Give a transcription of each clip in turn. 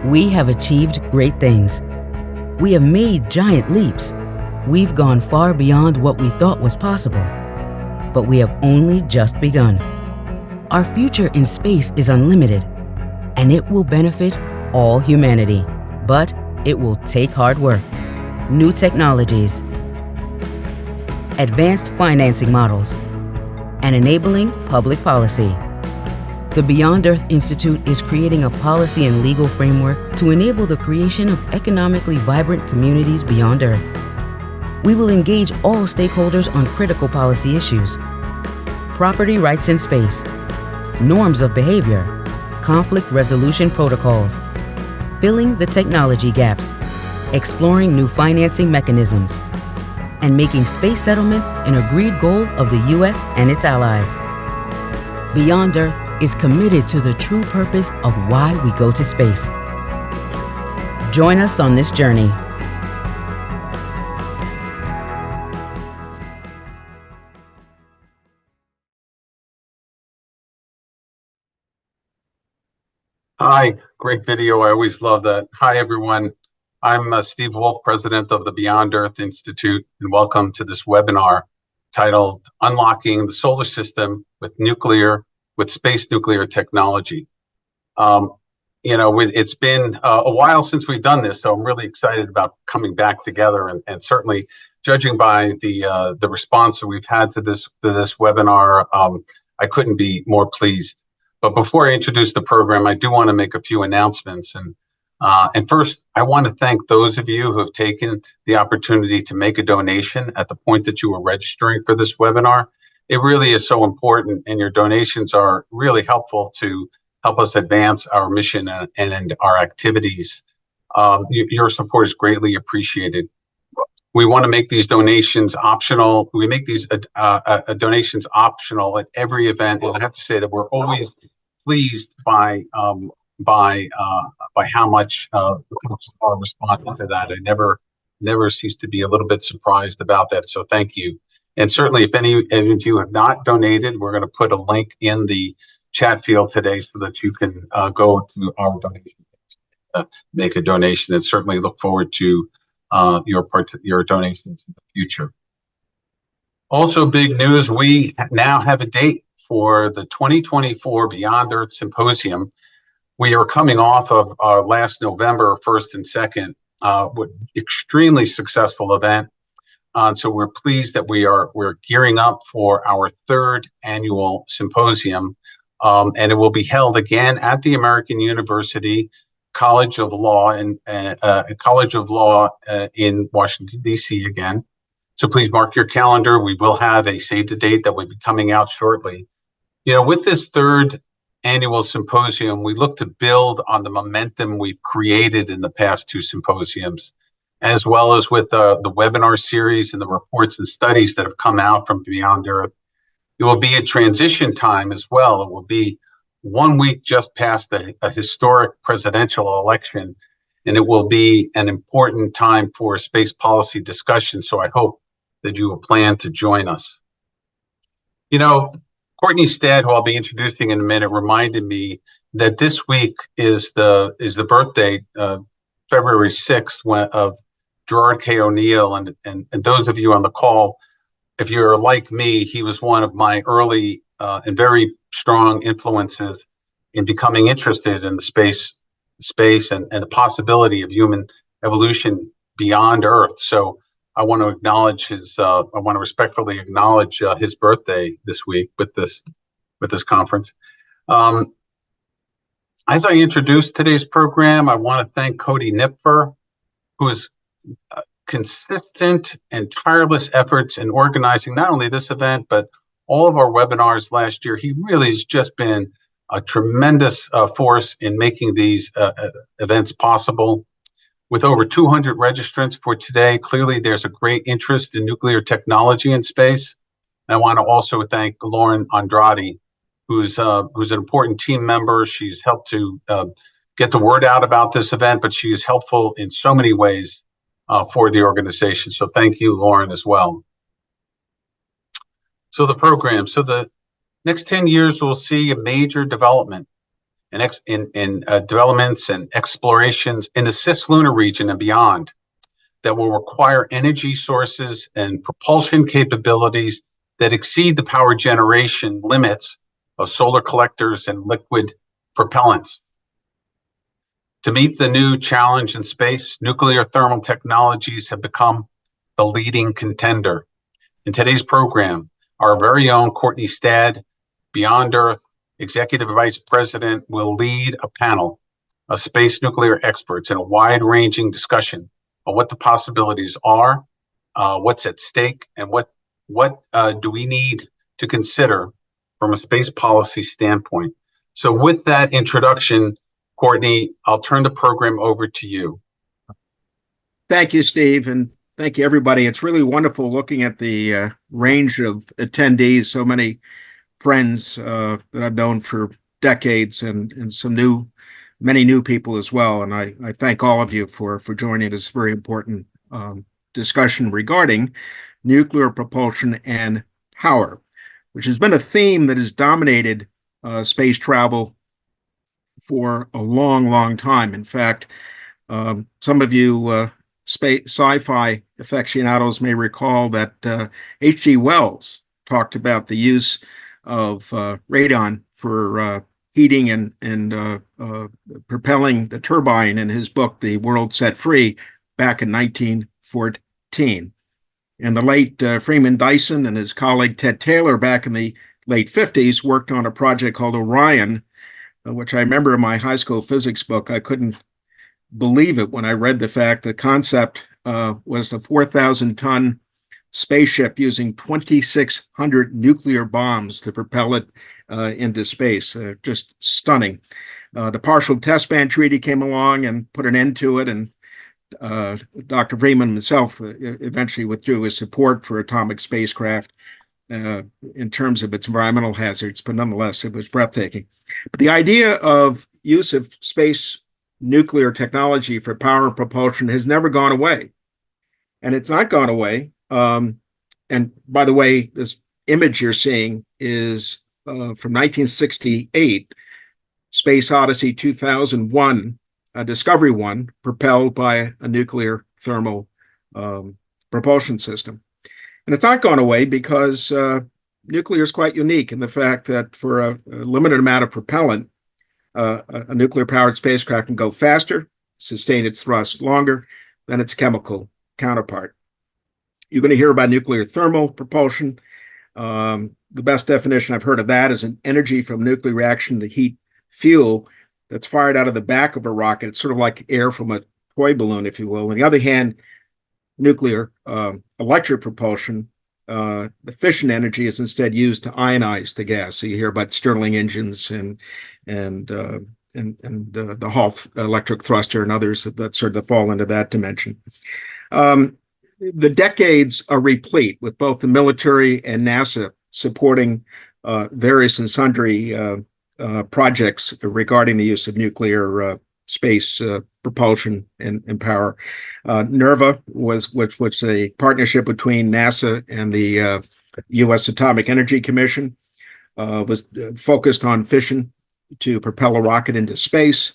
We have achieved great things. We have made giant leaps. We've gone far beyond what we thought was possible. But we have only just begun. Our future in space is unlimited, and it will benefit all humanity. But it will take hard work, new technologies, advanced financing models, and enabling public policy. The Beyond Earth Institute is creating a policy and legal framework to enable the creation of economically vibrant communities beyond Earth. We will engage all stakeholders on critical policy issues: property rights in space, norms of behavior, conflict resolution protocols, filling the technology gaps, exploring new financing mechanisms, and making space settlement an agreed goal of the U.S. and its allies. Beyond Earth is committed to the true purpose of why we go to space. Join us on this journey. Hi, great video. I always love that. Hi, everyone. I'm Steve Wolf, president of the Beyond Earth Institute, and welcome to this webinar titled Unlocking the Solar System with Space Nuclear Technology. It's been a while since we've done this, so I'm really excited about coming back together, and certainly judging by the response that we've had to this webinar, I couldn't be more pleased. But before I introduce the program, I do want to make a few announcements. And first, I want to thank those of you who have taken the opportunity to make a donation at the point that you were registering for this webinar. It really is so important, and your donations are really helpful to help us advance our mission and our activities. Your support is greatly appreciated. We want to make these donations optional. We make these donations optional at every event, and I have to say that we're always pleased by how much folks are responding to that. I never cease to be a little bit surprised about that. So thank you. And certainly, if any of you have not donated, we're going to put a link in the chat field today so that you can go to our donation page, make a donation, and certainly look forward to your donations in the future. Also, big news: we now have a date for the 2024 Beyond Earth Symposium. We are coming off of our last November 1st and 2nd, with extremely successful event. So we're pleased that we're gearing up for our 3rd annual symposium, and it will be held again at the American University College of Law in Washington, D.C. again. So please mark your calendar. We will have a save the date that will be coming out shortly. With this 3rd annual symposium, we look to build on the momentum we've created in the past 2 symposiums, as well as with the webinar series and the reports and studies that have come out from Beyond Earth. It will be a transition time as well. It will be 1 week just past a historic presidential election, and it will be an important time for space policy discussion. So I hope that you will plan to join us. Courtney Stead, who I'll be introducing in a minute, reminded me that this week is the birthday, February 6th, of Gerard K. O'Neill. And those of you on the call, if you're like me, he was one of my early and very strong influences in becoming interested in the space and the possibility of human evolution beyond Earth. So I want to respectfully acknowledge his birthday this week with this conference. As I introduce today's program, I want to thank Cody Nipfer, whose consistent and tireless efforts in organizing not only this event, but all of our webinars last year. He really has just been a tremendous force in making these events possible. With over 200 registrants for today, clearly there's a great interest in nuclear technology in space. And I want to also thank Lauren Andrade, who's an important team member. She's helped to get the word out about this event, but she is helpful in so many ways for the organization. So thank you, Lauren, as well. So the program. So the next 10 years will see a major development developments and explorations in the cislunar region and beyond that will require energy sources and propulsion capabilities that exceed the power generation limits of solar collectors and liquid propellants. To meet the new challenge in space, nuclear thermal technologies have become the leading contender. In today's program, our very own Courtney Stad, Beyond Earth Executive Vice President, will lead a panel of space nuclear experts in a wide-ranging discussion of what the possibilities are, what's at stake, and what do we need to consider from a space policy standpoint. So with that introduction, Courtney, I'll turn the program over to you. Thank you, Steve, and thank you, everybody. It's really wonderful looking at the range of attendees, so many friends that I've known for decades and many new people as well. And I thank all of you for joining this very important discussion regarding nuclear propulsion and power, which has been a theme that has dominated space travel for a long, long time. In fact, some of you sci-fi aficionados may recall that H.G. Wells talked about the use of radon for heating and propelling the turbine in his book, The World Set Free, back in 1914. And the late Freeman Dyson and his colleague Ted Taylor back in the late 50s worked on a project called Orion, which I remember in my high school physics book. I couldn't believe it when I read the fact the concept was a 4,000-ton spaceship using 2,600 nuclear bombs to propel it into space. Just stunning. The Partial Test Ban Treaty came along and put an end to it, and Dr. Freeman himself eventually withdrew his support for atomic spacecraft in terms of its environmental hazards, but nonetheless, it was breathtaking. But the idea of use of space nuclear technology for power and propulsion has never gone away. And it's not gone away. And by the way, this image you're seeing is from 1968, Space Odyssey 2001, Discovery 1, propelled by a nuclear thermal propulsion system. And it's not gone away because nuclear is quite unique in the fact that for a limited amount of propellant, a nuclear-powered spacecraft can go faster, sustain its thrust longer than its chemical counterpart. You're going to hear about nuclear thermal propulsion. The best definition I've heard of that is an energy from nuclear reaction to heat fuel that's fired out of the back of a rocket. It's sort of like air from a toy balloon, if you will. On the other hand, nuclear electric propulsion, the fission energy is instead used to ionize the gas. So you hear about Stirling engines and the Hall electric thruster and others that sort of fall into that dimension. The decades are replete with both the military and NASA supporting various and sundry projects regarding the use of nuclear space propulsion and power. NERVA which was a partnership between NASA and the U.S. Atomic Energy Commission, was focused on fission to propel a rocket into space.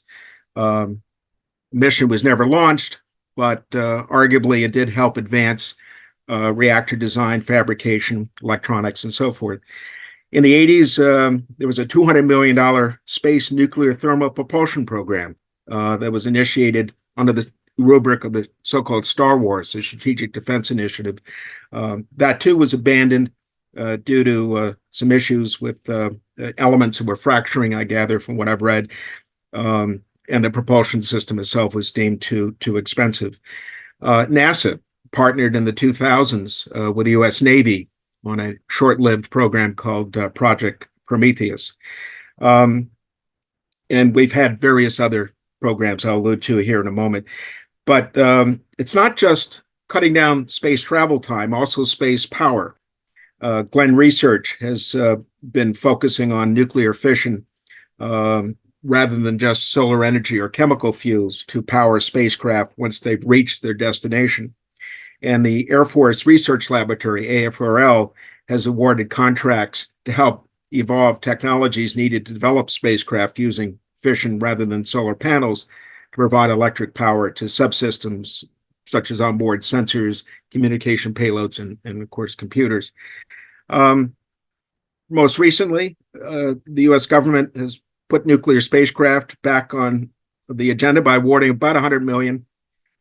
Mission was never launched, but arguably it did help advance reactor design, fabrication, electronics, and so forth. In the 80s, there was a $200 million space nuclear thermal propulsion program that was initiated under the rubric of the so-called Star Wars, the Strategic Defense Initiative. That too was abandoned due to some issues with elements that were fracturing, I gather, from what I've read. And the propulsion system itself was deemed too expensive. NASA partnered in the 2000s with the U.S. Navy on a short-lived program called Project Prometheus. And we've had various other programs I'll allude to here in a moment. But it's not just cutting down space travel time, also space power. Glenn Research has been focusing on nuclear fission rather than just solar energy or chemical fuels to power spacecraft once they've reached their destination. And the Air Force Research Laboratory, AFRL, has awarded contracts to help evolve technologies needed to develop spacecraft using fission rather than solar panels to provide electric power to subsystems such as onboard sensors, communication payloads, and of course, computers. Most recently, the U.S. government has put nuclear spacecraft back on the agenda by awarding about $100 million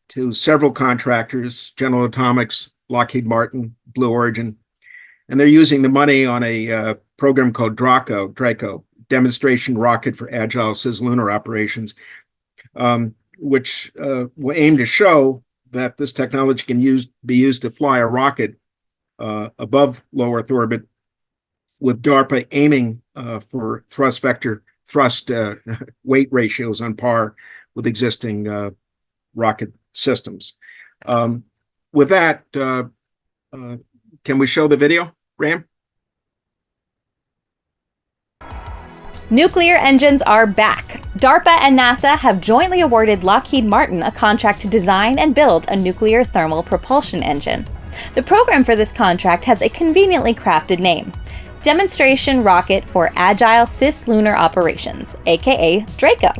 to several contractors, General Atomics, Lockheed Martin, Blue Origin, and they're using the money on a program called Draco, Demonstration Rocket for Agile Cislunar Operations, which will aim to show that this technology can be used to fly a rocket above low Earth orbit, with DARPA aiming for thrust weight ratios on par with existing rocket systems. With that, can we show the video, Ram? Nuclear engines are back. DARPA and NASA have jointly awarded Lockheed Martin a contract to design and build a nuclear thermal propulsion engine. The program for this contract has a conveniently crafted name: Demonstration Rocket for Agile Cislunar Operations, aka Draco.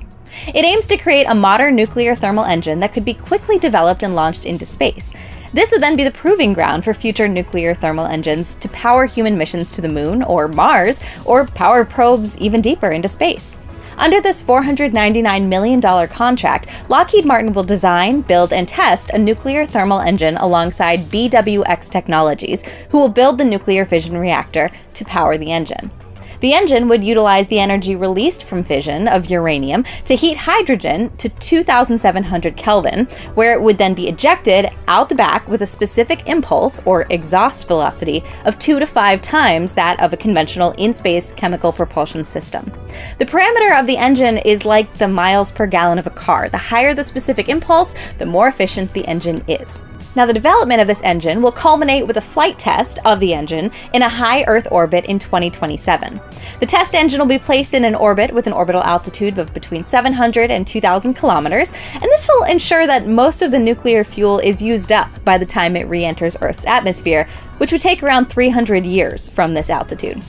It aims to create a modern nuclear thermal engine that could be quickly developed and launched into space. This would then be the proving ground for future nuclear thermal engines to power human missions to the moon or Mars, or power probes even deeper into space. Under this $499 million contract, Lockheed Martin will design, build, and test a nuclear thermal engine alongside BWX Technologies, who will build the nuclear fission reactor to power the engine. The engine would utilize the energy released from fission of uranium to heat hydrogen to 2,700 Kelvin, where it would then be ejected out the back with a specific impulse, or exhaust velocity, of 2 to 5 times that of a conventional in-space chemical propulsion system. The parameter of the engine is like the miles per gallon of a car. The higher the specific impulse, the more efficient the engine is. Now, the development of this engine will culminate with a flight test of the engine in a high Earth orbit in 2027. The test engine will be placed in an orbit with an orbital altitude of between 700 and 2,000 kilometers, and this will ensure that most of the nuclear fuel is used up by the time it re-enters Earth's atmosphere, which would take around 300 years from this altitude.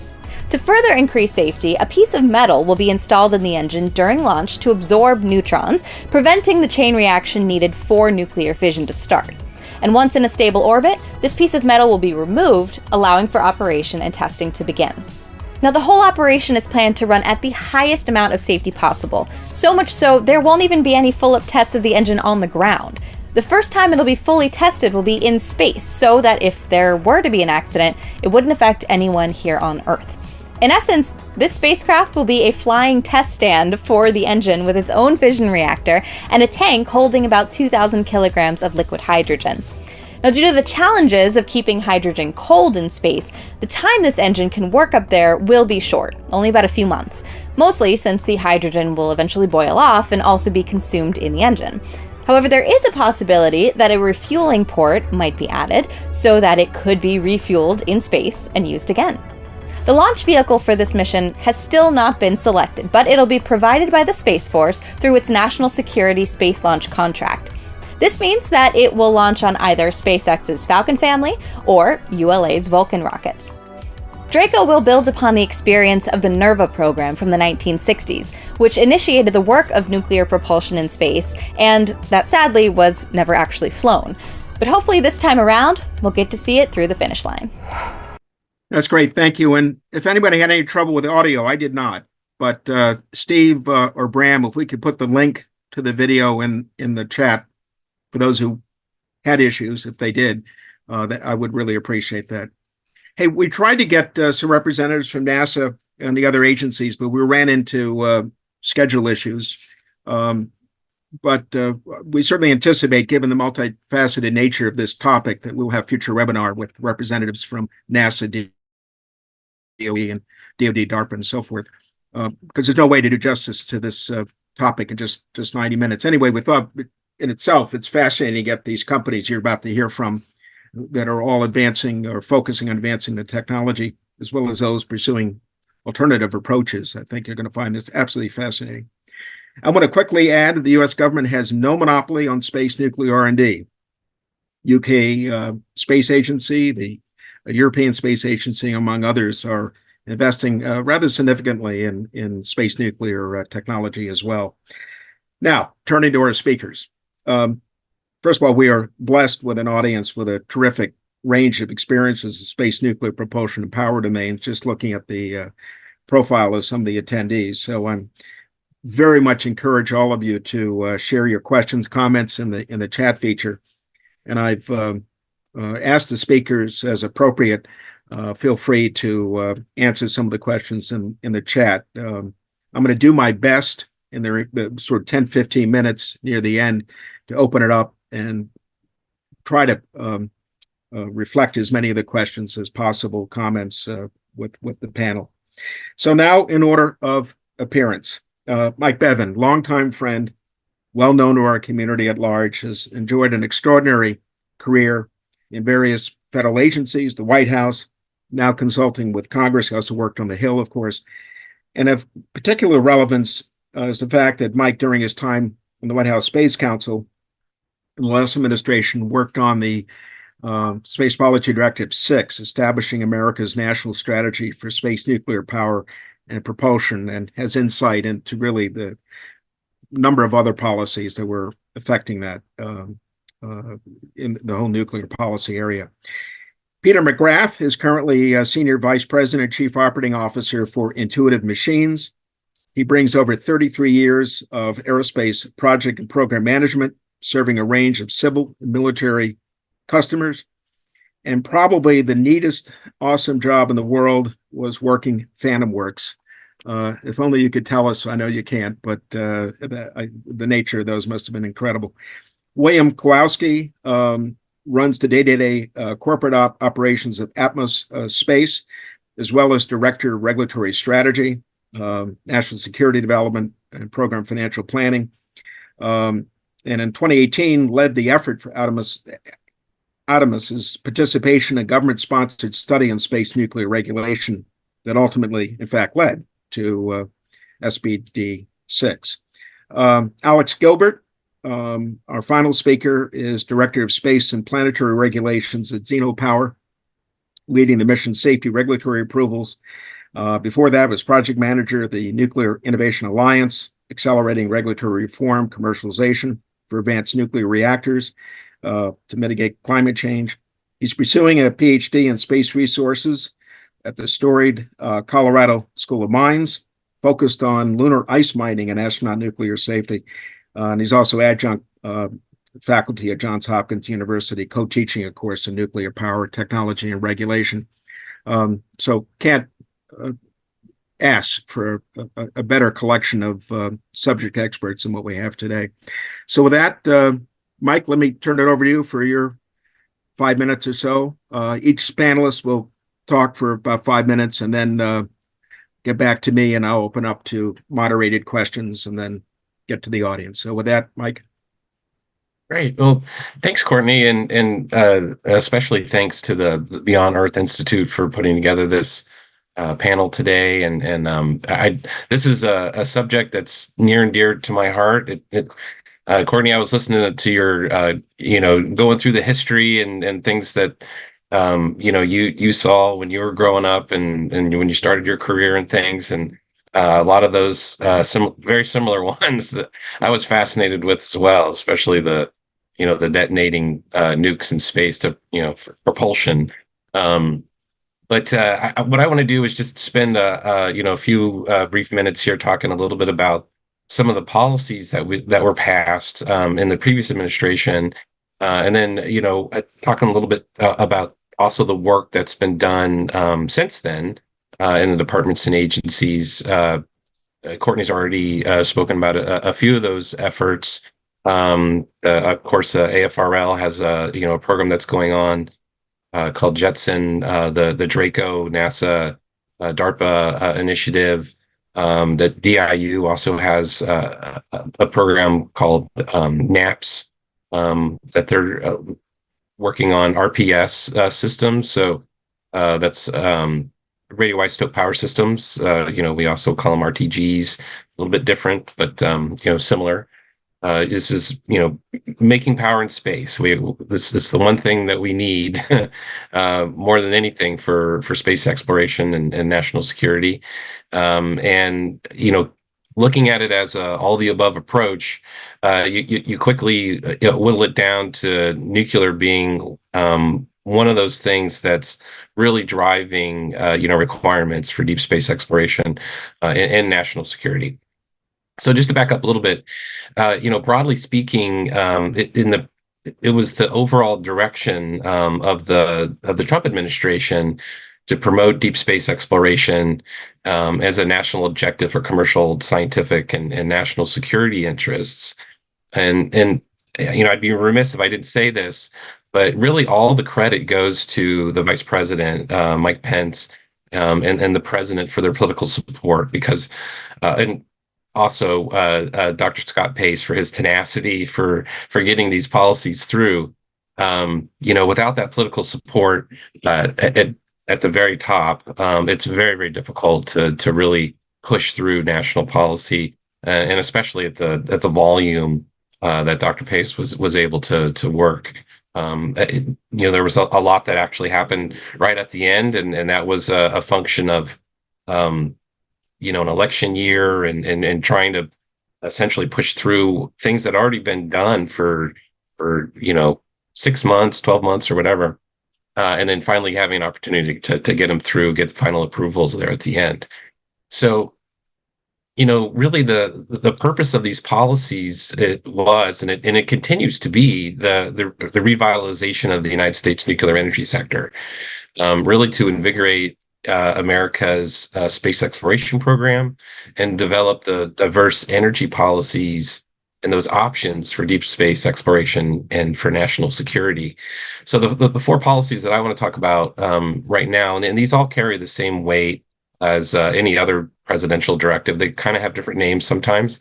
To further increase safety, a piece of metal will be installed in the engine during launch to absorb neutrons, preventing the chain reaction needed for nuclear fission to start. And once in a stable orbit, this piece of metal will be removed, allowing for operation and testing to begin. Now, the whole operation is planned to run at the highest amount of safety possible, so much so there won't even be any full-up tests of the engine on the ground. The first time it'll be fully tested will be in space, so that if there were to be an accident, it wouldn't affect anyone here on Earth. In essence, this spacecraft will be a flying test stand for the engine with its own fission reactor and a tank holding about 2,000 kilograms of liquid hydrogen. Now, due to the challenges of keeping hydrogen cold in space, the time this engine can work up there will be short, only about a few months, mostly since the hydrogen will eventually boil off and also be consumed in the engine. However, there is a possibility that a refueling port might be added so that it could be refueled in space and used again. The launch vehicle for this mission has still not been selected, but it'll be provided by the Space Force through its National Security Space Launch Contract. This means that it will launch on either SpaceX's Falcon family or ULA's Vulcan rockets. Draco will build upon the experience of the NERVA program from the 1960s, which initiated the work of nuclear propulsion in space, and that sadly was never actually flown. But hopefully this time around, we'll get to see it through the finish line. That's great. Thank you. And if anybody had any trouble with the audio, I did not. But Steve or Bram, if we could put the link to the video in the chat for those who had issues, if they did, that I would really appreciate that. Hey, we tried to get some representatives from NASA and the other agencies, but we ran into schedule issues. But we certainly anticipate, given the multifaceted nature of this topic, that we'll have future webinar with representatives from NASA, DOE, and DoD, DARPA, and so forth, because there's no way to do justice to this topic in just 90 minutes. Anyway, we thought in itself, it's fascinating to get these companies you're about to hear from that are all advancing or focusing on advancing the technology, as well as those pursuing alternative approaches. I think you're going to find this absolutely fascinating. I want to quickly add that the U.S. government has no monopoly on space nuclear R&D. UK Space Agency, the European Space Agency, among others, are investing rather significantly in space nuclear technology as well. Now, turning to our speakers. First of all, we are blessed with an audience with a terrific range of experiences in space, nuclear propulsion, and power domains, just looking at the profile of some of the attendees. So I'm very much encourage all of you to share your questions, comments in the chat feature. And I've asked the speakers, as appropriate, feel free to answer some of the questions in the chat. I'm going to do my best in the sort of 10, 15 minutes near the end to open it up and try to reflect as many of the questions as possible, comments with the panel. So now, in order of appearance, Mike Bevan, longtime friend, well known to our community at large, has enjoyed an extraordinary career in various federal agencies, the White House, now consulting with Congress. He also worked on the Hill, of course. And of particular relevance is the fact that Mike, during his time in the White House Space Council, in the last administration, worked on the Space Policy Directive 6, establishing America's national strategy for space nuclear power and propulsion, and has insight into really the number of other policies that were affecting that in the whole nuclear policy area. Peter McGrath is currently Senior Vice President, Chief Operating Officer for Intuitive Machines. He brings over 33 years of aerospace project and program management, serving a range of civil and military customers. And probably the neatest, awesome job in the world was working Phantom Works. If only you could tell us. I know you can't, but the nature of those must have been incredible. William Kowalski runs the day-to-day corporate operations of Atmos Space, as well as Director of Regulatory Strategy, National Security Development, and Program Financial Planning. And in 2018, led the effort for Adamus's participation in government-sponsored study on space nuclear regulation that ultimately, in fact, led to SBD 6. Alex Gilbert, our final speaker, is Director of Space and Planetary Regulations at Xenopower, leading the mission safety regulatory approvals. Before that, was Project Manager of the Nuclear Innovation Alliance, accelerating regulatory reform, commercialization for advanced nuclear reactors to mitigate climate change. He's pursuing a PhD in space resources at the storied Colorado School of Mines, focused on lunar ice mining and astronaut nuclear safety. And he's also adjunct faculty at Johns Hopkins University, co-teaching a course in nuclear power technology and regulation. So can't ask for a better collection of subject experts than what we have today. So with that, Mike, let me turn it over to you for your 5 minutes or so. Each panelist will talk for about 5 minutes and then get back to me, and I'll open up to moderated questions and then get to the audience. So with that, Mike. Great. Well, thanks, Courtney, and especially thanks to the Beyond Earth Institute for putting together this panel today. And this is a subject that's near and dear to my heart. Courtney, I was listening to your, going through the history and things that, you saw when you were growing up and when you started your career and things. And a lot of those very similar ones that I was fascinated with as well, especially the detonating nukes in space to, for propulsion. But what I want to do is just spend a few brief minutes here talking a little bit about some of the policies that were passed in the previous administration, and then talking a little bit about also the work that's been done since then in the departments and agencies. Courtney's already spoken about a few of those efforts. Of course, AFRL has a program that's going on called JETSON, the Draco NASA DARPA initiative. That DIU also has a program called NAPS that they're working on RPS systems. So that's radioisotope power systems. We also call them RTGs, a little bit different, but similar. This is, making power in space. This is the one thing that we need more than anything for space exploration and national security. And looking at it as a all the above approach, you quickly whittle it down to nuclear being one of those things that's really driving requirements for deep space exploration and national security. So just to back up a little bit, broadly speaking, it was the overall direction of the Trump administration to promote deep space exploration as a national objective for commercial, scientific, and national security interests. And I'd be remiss if I didn't say this, but really all the credit goes to the Vice President, Mike Pence, and the President for their political support, because and also Dr. Scott Pace for his tenacity for getting these policies through. Without that political support at the very top, it's very, very difficult to really push through national policy, and especially at the volume that Dr. Pace was able to work. There was a lot that actually happened right at the end, and that was a function of an election year and trying to essentially push through things that already been done for 6 months, 12 months, or whatever. And then finally having an opportunity to get them through, get final approvals there at the end. So, really the purpose of these policies, it was, and it continues to be the revitalization of the United States nuclear energy sector, really to invigorate America's space exploration program and develop the diverse energy policies and those options for deep space exploration and for national security. So the four policies that I want to talk about right now, and these all carry the same weight as any other presidential directive. They kind of have different names sometimes.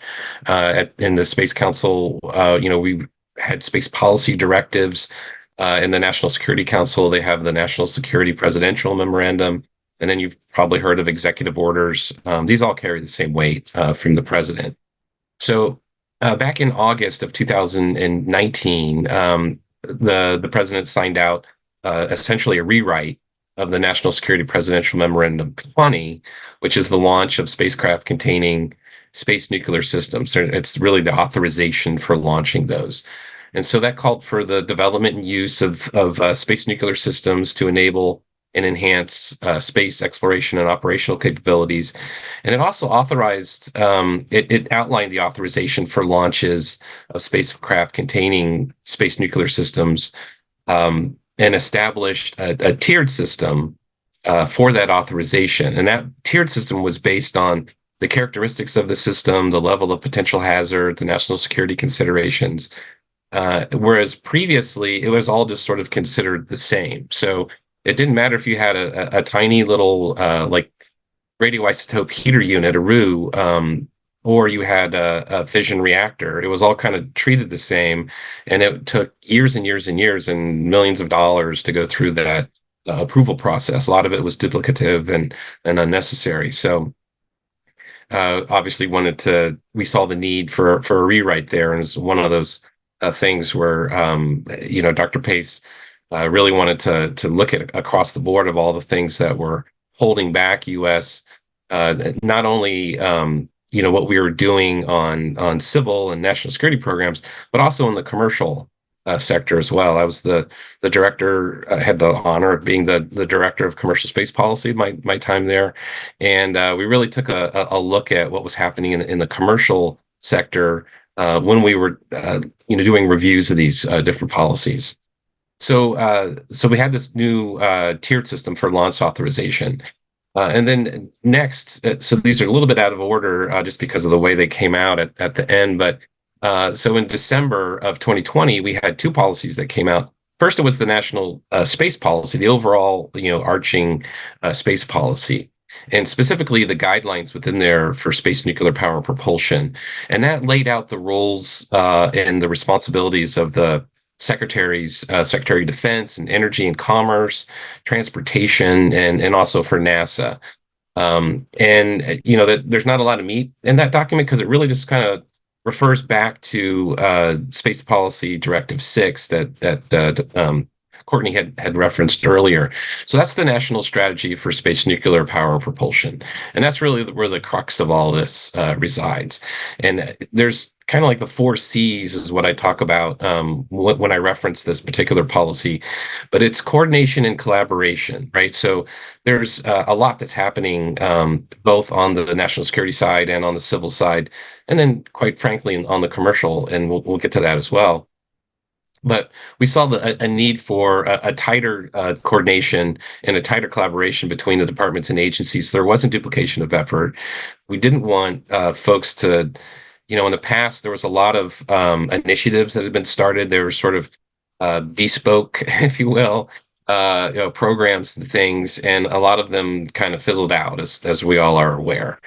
In the Space Council, we had space policy directives. In the National Security Council, they have the National Security Presidential Memorandum. And then you've probably heard of executive orders. These all carry the same weight from the president. So back in August of 2019, the president signed out essentially a rewrite of the National Security Presidential Memorandum 20, which is the launch of spacecraft containing space nuclear systems. It's really the authorization for launching those. And so that called for the development and use of space nuclear systems to enable and enhance space exploration and operational capabilities. And it also authorized, it outlined the authorization for launches of spacecraft containing space nuclear systems, and established a tiered system for that authorization. And that tiered system was based on the characteristics of the system, the level of potential hazard, the national security considerations, whereas previously it was all just sort of considered the same. So it didn't matter if you had a tiny little like radioisotope heater unit, a RU, or you had a fission reactor. It was all kind of treated the same, and it took years and years and years and millions of dollars to go through that approval process. A lot of it was duplicative and unnecessary. So obviously we saw the need for a rewrite there, and it's one of those things where Dr. Pace really wanted to look at across the board of all the things that were holding back U.S. Not only what we were doing on civil and national security programs, but also in the commercial sector as well. I was the director. I had the honor of being the director of commercial space policy my time there, and we really took a look at what was happening in the commercial sector when we were doing reviews of these different policies. So we had this new tiered system for launch authorization. And then next, so these are a little bit out of order just because of the way they came out at the end. But so in December of 2020, we had two policies that came out. First, it was the national space policy, the overall, arching space policy, and specifically the guidelines within there for space nuclear power and propulsion. And that laid out the roles and the responsibilities of the secretaries, Secretary of Defense and Energy and Commerce, Transportation, and also for NASA. And that there's not a lot of meat in that document because it really just kind of refers back to Space Policy Directive 6 that Courtney had referenced earlier. So that's the national strategy for space nuclear power and propulsion. And that's really where the crux of all this resides. And there's kind of like the 4 C's is what I talk about when I reference this particular policy, but it's coordination and collaboration, right? So there's a lot that's happening both on the national security side and on the civil side, and then quite frankly on the commercial, and we'll get to that as well. But we saw a need for a tighter coordination and a tighter collaboration between the departments and agencies. There wasn't duplication of effort. We didn't want folks to, in the past, there was a lot of initiatives that had been started. There were sort of bespoke, if you will, programs and things, and a lot of them kind of fizzled out, as we all are aware.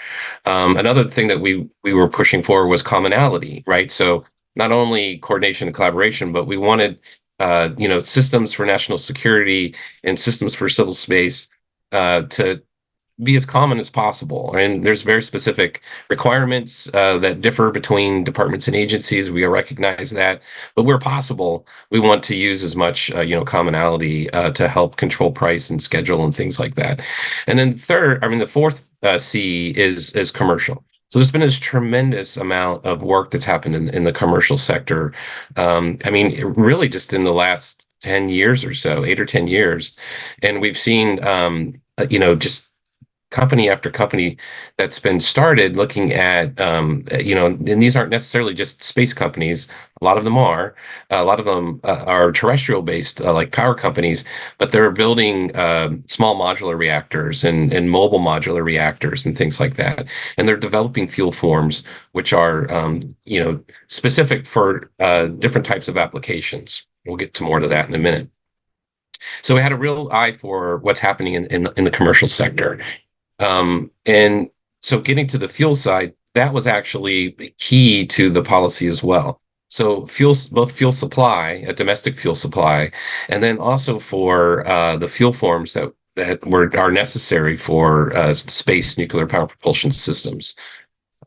Another thing that we were pushing for was commonality, right? So not only coordination and collaboration, but we wanted, systems for national security and systems for civil space to be as common as possible. And there's very specific requirements that differ between departments and agencies. We recognize that, but where possible, we want to use as much, commonality to help control price and schedule and things like that. And then the fourth C is commercial. So there's been this tremendous amount of work that's happened in the commercial sector. Really just in the last 10 years or so, 8 or 10 years. And we've seen, just company after company that's been started looking at, and these aren't necessarily just space companies. A lot of them are. A lot of them are terrestrial based, like power companies, but they're building small modular reactors and mobile modular reactors and things like that. And they're developing fuel forms, which are, specific for different types of applications. We'll get to more to that in a minute. So we had a real eye for what's happening in the commercial sector. And so getting to the fuel side, that was actually key to the policy as well. So both fuel supply, a domestic fuel supply, and then also for the fuel forms that are necessary for space nuclear power propulsion systems.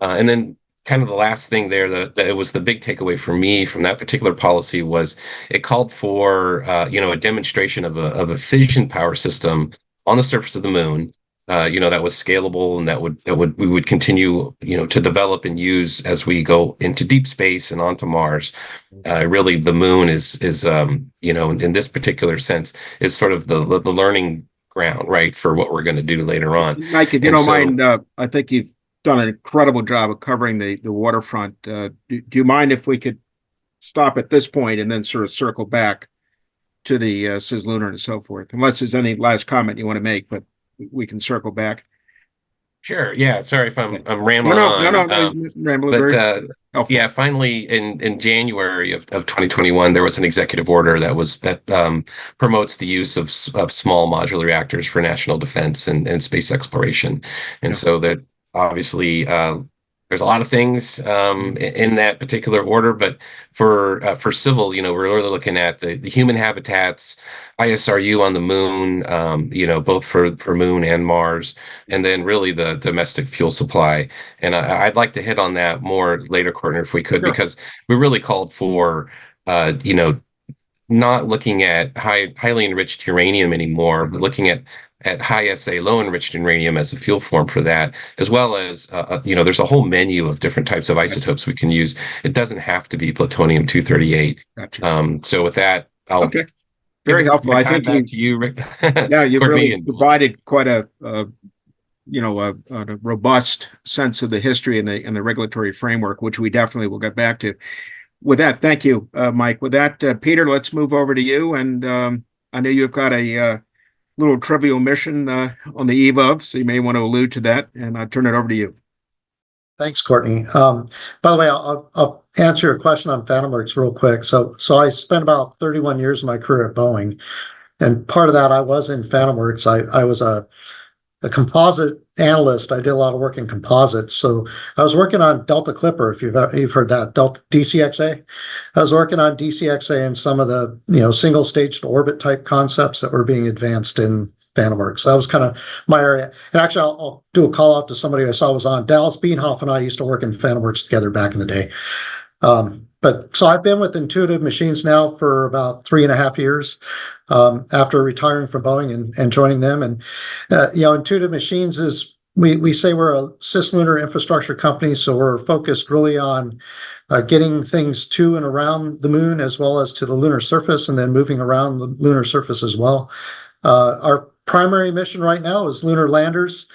And then kind of the last thing there that it was the big takeaway for me from that particular policy was it called for a demonstration of a fission power system on the surface of the moon. That was scalable and that we would continue, to develop and use as we go into deep space and onto Mars. Really, the moon is in this particular sense, is sort of the learning ground, right, for what we're going to do later on. Mike, if you don't mind, I think you've done an incredible job of covering the waterfront. Do you mind if we could stop at this point and then sort of circle back to the cislunar and so forth? Unless there's any last comment you want to make, but we can circle back. Sure. Yeah. Sorry if I'm rambling on. No, rambling. But finally in January of 2021, there was an executive order that promotes the use of small modular reactors for national defense and space exploration. And so that obviously there's a lot of things in that particular order, but for civil, we're really looking at the human habitats, ISRU on the moon, both for moon and Mars, and then really the domestic fuel supply. And I'd like to hit on that more later, Courtney, if we could, Sure. Because we really called for, not looking at highly enriched uranium anymore, but looking at high assay, low enriched uranium as a fuel form for that, as well as, there's a whole menu of different types of isotopes we can use. It doesn't have to be plutonium-238. Gotcha. So with that, okay. Very helpful. I think back to you, Rick. Yeah, you've really and provided quite a robust sense of the history and the regulatory framework, which we definitely will get back to. With that, thank you, Mike. With that, Peter, let's move over to you. And I know you've got a little trivial mission on the eve of, so you may want to allude to that, and I'll turn it over to you. Thanks, Courtney. By the way, I'll answer your question on Phantom Works real quick. So I spent about 31 years of my career at Boeing, and part of that I was in Phantom Works. I was a composite analyst. I did a lot of work in composites. So I was working on Delta Clipper, if you've heard that, Delta DCXA. I was working on DCXA and some of the single stage to orbit type concepts that were being advanced in FantomWorks. That was kind of my area. And actually, I'll do a call out to somebody I saw was on. Dallas Beanhoff and I used to work in FantomWorks together back in the day. But so I've been with Intuitive Machines now for about 3.5 years, after retiring from Boeing and joining them. And, Intuitive Machines is, we say we're a cislunar infrastructure company. So we're focused really on getting things to and around the moon, as well as to the lunar surface, and then moving around the lunar surface as well. Our primary mission right now is lunar landers.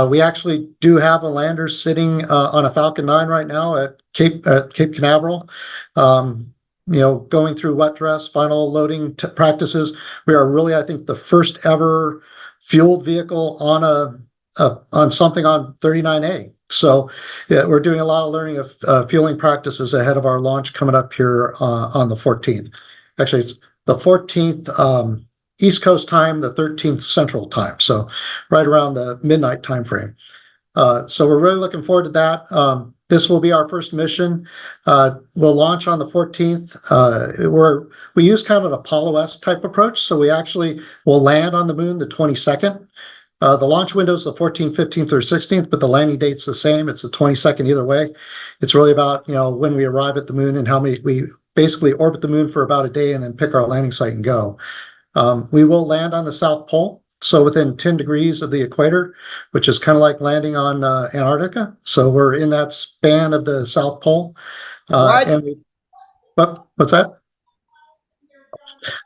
We actually do have a lander sitting on a Falcon 9 right now at Cape Canaveral, going through wet dress, final loading practices. We are really, I think, the first ever fueled vehicle on something on 39A. So yeah, we're doing a lot of learning of fueling practices ahead of our launch coming up here on the 14th. Actually, it's the 14th East Coast time, the 13th Central time. So right around the midnight time frame. So we're really looking forward to that. This will be our first mission. We'll launch on the 14th. We use kind of an Apollo-esque type approach. So we actually will land on the moon the 22nd. The launch window is the 14th, 15th, or 16th, but the landing date's the same. It's the 22nd either way. It's really about, when we arrive at the moon and how many, we basically orbit the moon for about a day and then pick our landing site and go. We will land on the South Pole, so within 10 degrees of the equator, which is kind of like landing on Antarctica. So we're in that span of the South Pole. What's that?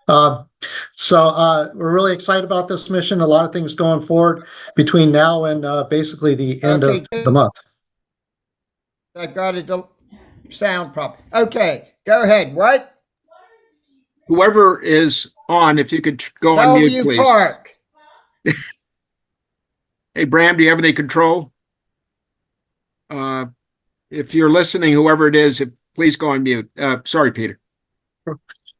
We're really excited about this mission. A lot of things going forward between now and basically the end of the month. I got it to sound proper. Okay, go ahead. What? Whoever is on, if you could go on mute, please. Park. Hey, Bram, do you have any control? If you're listening, whoever it is, please go on mute. Sorry, Peter.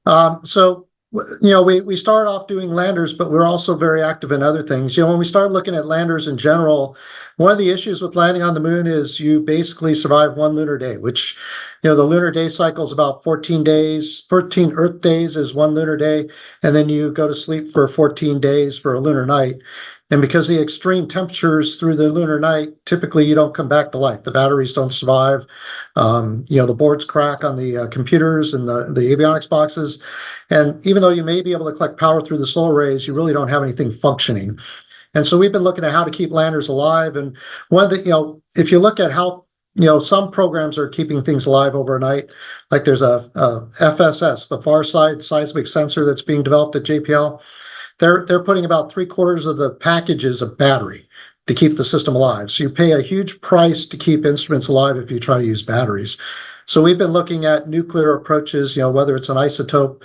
We started off doing landers, but we're also very active in other things. When we start looking at landers in general, one of the issues with landing on the moon is you basically survive one lunar day, which, the lunar day cycle is about 14 days. 14 Earth days is one lunar day, and then you go to sleep for 14 days for a lunar night. And because of the extreme temperatures through the lunar night, typically you don't come back to life. The batteries don't survive. The boards crack on the computers and the avionics boxes. And even though you may be able to collect power through the solar rays, you really don't have anything functioning. And so we've been looking at how to keep landers alive. And one of the, if you look at how, some programs are keeping things alive overnight, like there's a FSS, the Far Side Seismic Sensor that's being developed at JPL. They're putting about 3/4 of the packages of battery to keep the system alive. So you pay a huge price to keep instruments alive if you try to use batteries. So we've been looking at nuclear approaches, whether it's an isotope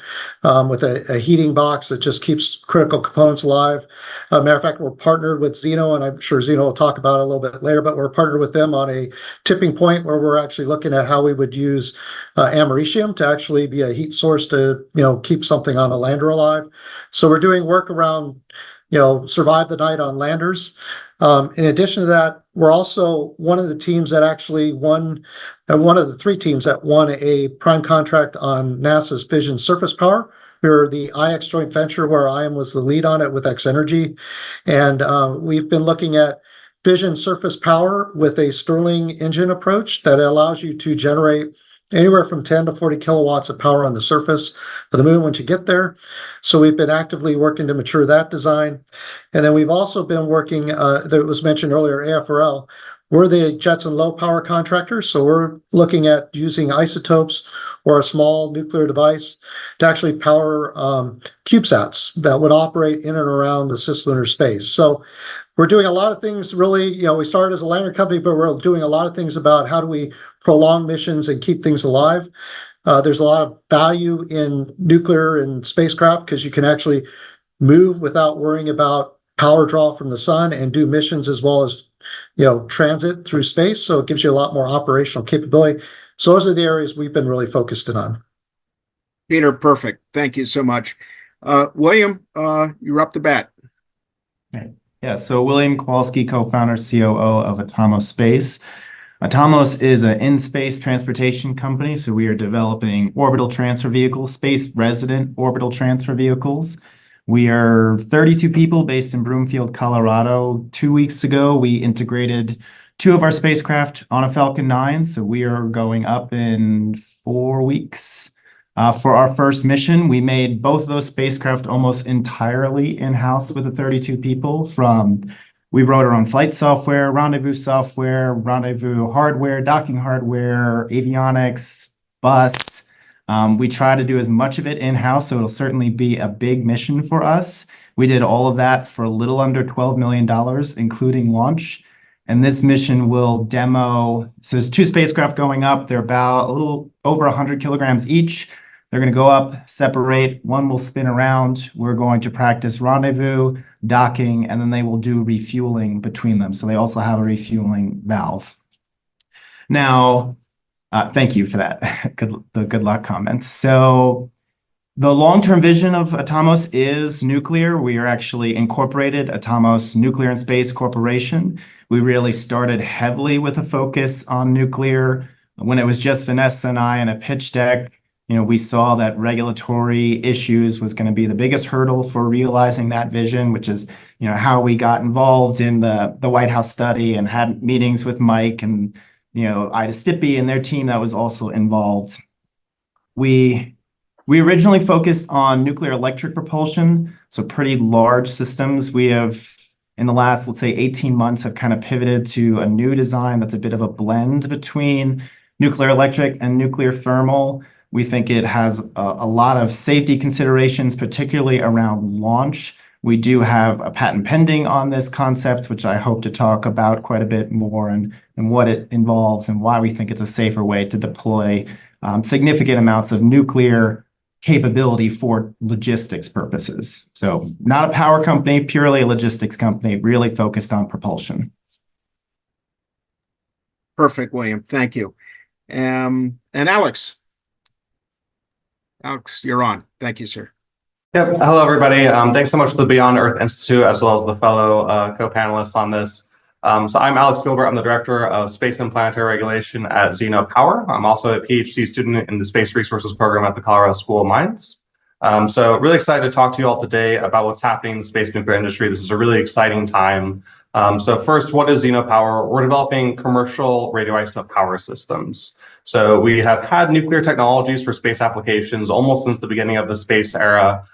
with a heating box that just keeps critical components alive. Matter of fact, we're partnered with Zeno, and I'm sure Zeno will talk about it a little bit later, but we're partnered with them on a tipping point where we're actually looking at how we would use americium to actually be a heat source to, keep something on a lander alive. So we're doing work around, survive the night on landers. In addition to that, we're also one of the teams that actually won, one of the 3 teams that won a prime contract on NASA's fission surface power. We were the IX joint venture where IM was the lead on it with X Energy. And we've been looking at fission surface power with a Stirling engine approach that allows you to generate anywhere from 10 to 40 kilowatts of power on the surface of the moon once you get there. So we've been actively working to mature that design. And then we've also been working, that was mentioned earlier, AFRL. We're the Jetson low power contractor. So we're looking at using isotopes or a small nuclear device to actually power CubeSats that would operate in and around the cislunar space. So we're doing a lot of things really, we started as a lander company, but we're doing a lot of things about how do we prolong missions and keep things alive. There's a lot of value in nuclear and spacecraft because you can actually move without worrying about power draw from the sun and do missions as well as, transit through space. So it gives you a lot more operational capability. So those are the areas we've been really focused in on. Peter, perfect. Thank you so much. William, you're up to bat. Okay. Yeah, so William Kowalski, co-founder, COO of Atamos Space. Atamos is an in-space transportation company, so we are developing orbital transfer vehicles, space resident orbital transfer vehicles. We are 32 people based in Broomfield, Colorado. 2 weeks ago, we integrated 2 of our spacecraft on a Falcon 9, so we are going up in 4 weeks. For our first mission, we made both of those spacecraft almost entirely in-house with the 32 people. We wrote our own flight software, rendezvous hardware, docking hardware, avionics, bus. We try to do as much of it in-house, so it'll certainly be a big mission for us. We did all of that for a little under $12 million, including launch. And this mission will demo, so there's 2 spacecraft going up. They're about a little over 100 kilograms each. They're going to go up, separate. One will spin around. We're going to practice rendezvous, docking, and then they will do refueling between them. So they also have a refueling valve. Now, thank you for that. The good luck comments. So the long-term vision of Atamos is nuclear. We are actually incorporated Atamos Nuclear and Space Corporation. We really started heavily with a focus on nuclear. When it was just Vanessa and I in a pitch deck, we saw that regulatory issues was going to be the biggest hurdle for realizing that vision, which is, how we got involved in the White House study and had meetings with Mike and, Ida Stippy and their team that was also involved. We originally focused on nuclear electric propulsion, so pretty large systems. We have, in the last, let's say, 18 months, have kind of pivoted to a new design that's a bit of a blend between nuclear electric and nuclear thermal. We think it has a lot of safety considerations, particularly around launch. We do have a patent pending on this concept, which I hope to talk about quite a bit more and what it involves and why we think it's a safer way to deploy significant amounts of nuclear capability for logistics purposes. So not a power company, purely a logistics company, really focused on propulsion. Perfect, William. Thank you. And Alex. Alex, you're on. Thank you, sir. Yep. Hello, everybody. Thanks so much to the Beyond Earth Institute, as well as the fellow co-panelists on this. So I'm Alex Gilbert. I'm the Director of Space and Planetary Regulation at Zeno Power. I'm also a PhD student in the Space Resources Program at the Colorado School of Mines. So really excited to talk to you all today about what's happening in the space nuclear industry. This is a really exciting time. So first, what is Zeno Power? We're developing commercial radioisotope power systems. So we have had nuclear technologies for space applications almost since the beginning of the space era.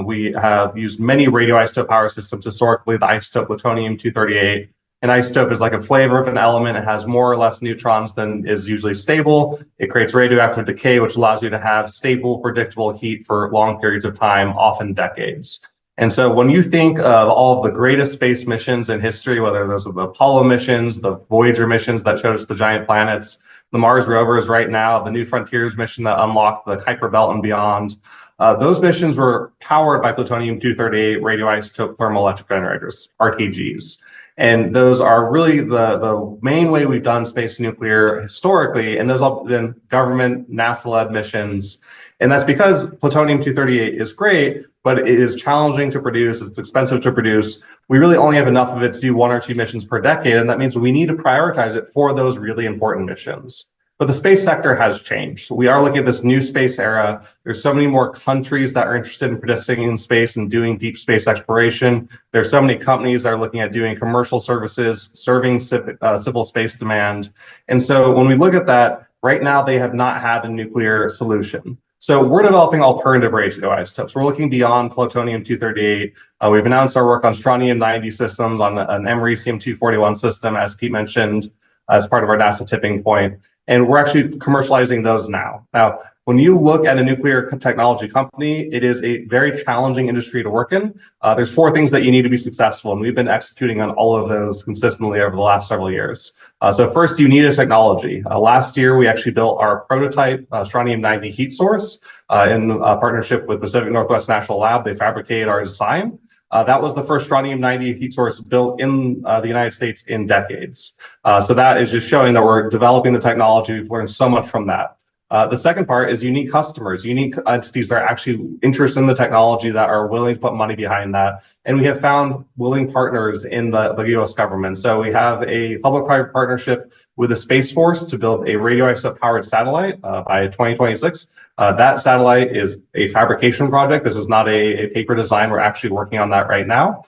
We have used many radioisotope power systems historically, the isotope plutonium-238. An isotope is like a flavor of an element. It has more or less neutrons than is usually stable. It creates radioactive decay, which allows you to have stable, predictable heat for long periods of time, often decades. And so when you think of all of the greatest space missions in history, whether those are the Apollo missions, the Voyager missions that showed us the giant planets, the Mars rovers right now, the New Frontiers mission that unlocked the Kuiper Belt and beyond, those missions were powered by plutonium-238 radioisotope thermoelectric generators, RTGs. And those are really the main way we've done space nuclear historically, and those have been government NASA-led missions. And that's because plutonium-238 is great, but it is challenging to produce, it's expensive to produce. We really only have enough of it to do 1 or 2 missions per decade, and that means we need to prioritize it for those really important missions. But the space sector has changed. We are looking at this new space era. There's so many more countries that are interested in participating in space and doing deep space exploration. There's so many companies that are looking at doing commercial services, serving civil space demand. And so when we look at that, right now they have not had a nuclear solution. So we're developing alternative radioisotopes. We're looking beyond plutonium-238. We've announced our work on strontium-90 systems, on an americium-241 system, as Pete mentioned, as part of our NASA tipping point. And we're actually commercializing those now. Now, when you look at a nuclear technology company, it is a very challenging industry to work in. There's 4 things that you need to be successful, and we've been executing on all of those consistently over the last several years. So first, you need a technology. Last year, we actually built our prototype strontium-90 heat source in partnership with Pacific Northwest National Lab. They fabricated our design. That was the first strontium-90 heat source built in the United States in decades. So that is just showing that we're developing the technology. We've learned so much from that. The second part is unique customers, unique entities that are actually interested in the technology, that are willing to put money behind that. And we have found willing partners in the US government. So we have a public-private partnership with the Space Force to build a radioisotope powered satellite by 2026. That satellite is a fabrication project. This is not a paper design. We're actually working on that right now.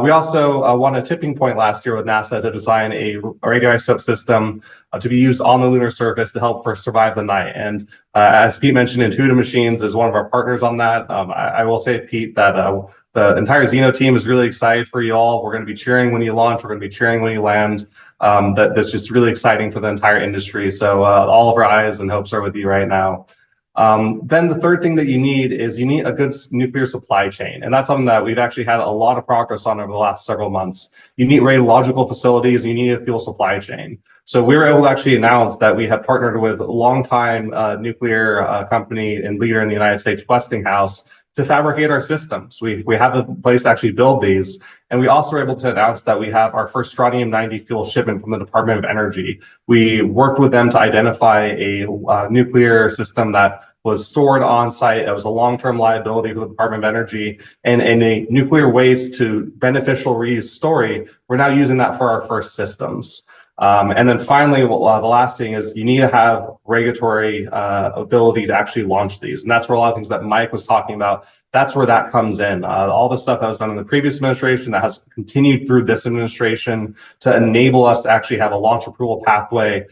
We also won a tipping point last year with NASA to design a radioisotope system to be used on the lunar surface to help for survive the night. And as Pete mentioned, Intuitive Machines is one of our partners on that. I will say, Pete, that the entire Xeno team is really excited for you all. We're going to be cheering when you launch. We're going to be cheering when you land. That's just really exciting for the entire industry. So all of our eyes and hopes are with you right now. Then the third thing that you need is you need a good nuclear supply chain. And that's something that we've actually had a lot of progress on over the last several months. You need radiological facilities, and you need a fuel supply chain. So we were able to actually announce that we had partnered with a longtime nuclear company and leader in the United States, Westinghouse, to fabricate our systems. We have a place to actually build these. And we also were able to announce that we have our first strontium-90 fuel shipment from the Department of Energy. We worked with them to identify a nuclear system that was stored on site. It was a long-term liability for the Department of Energy. And in a nuclear waste to beneficial reuse story, we're now using that for our first systems. And then finally, the last thing is you need to have regulatory ability to actually launch these. And that's where a lot of things that Mike was talking about, that's where that comes in. All the stuff that was done in the previous administration that has continued through this administration to enable us to actually have a launch approval pathway.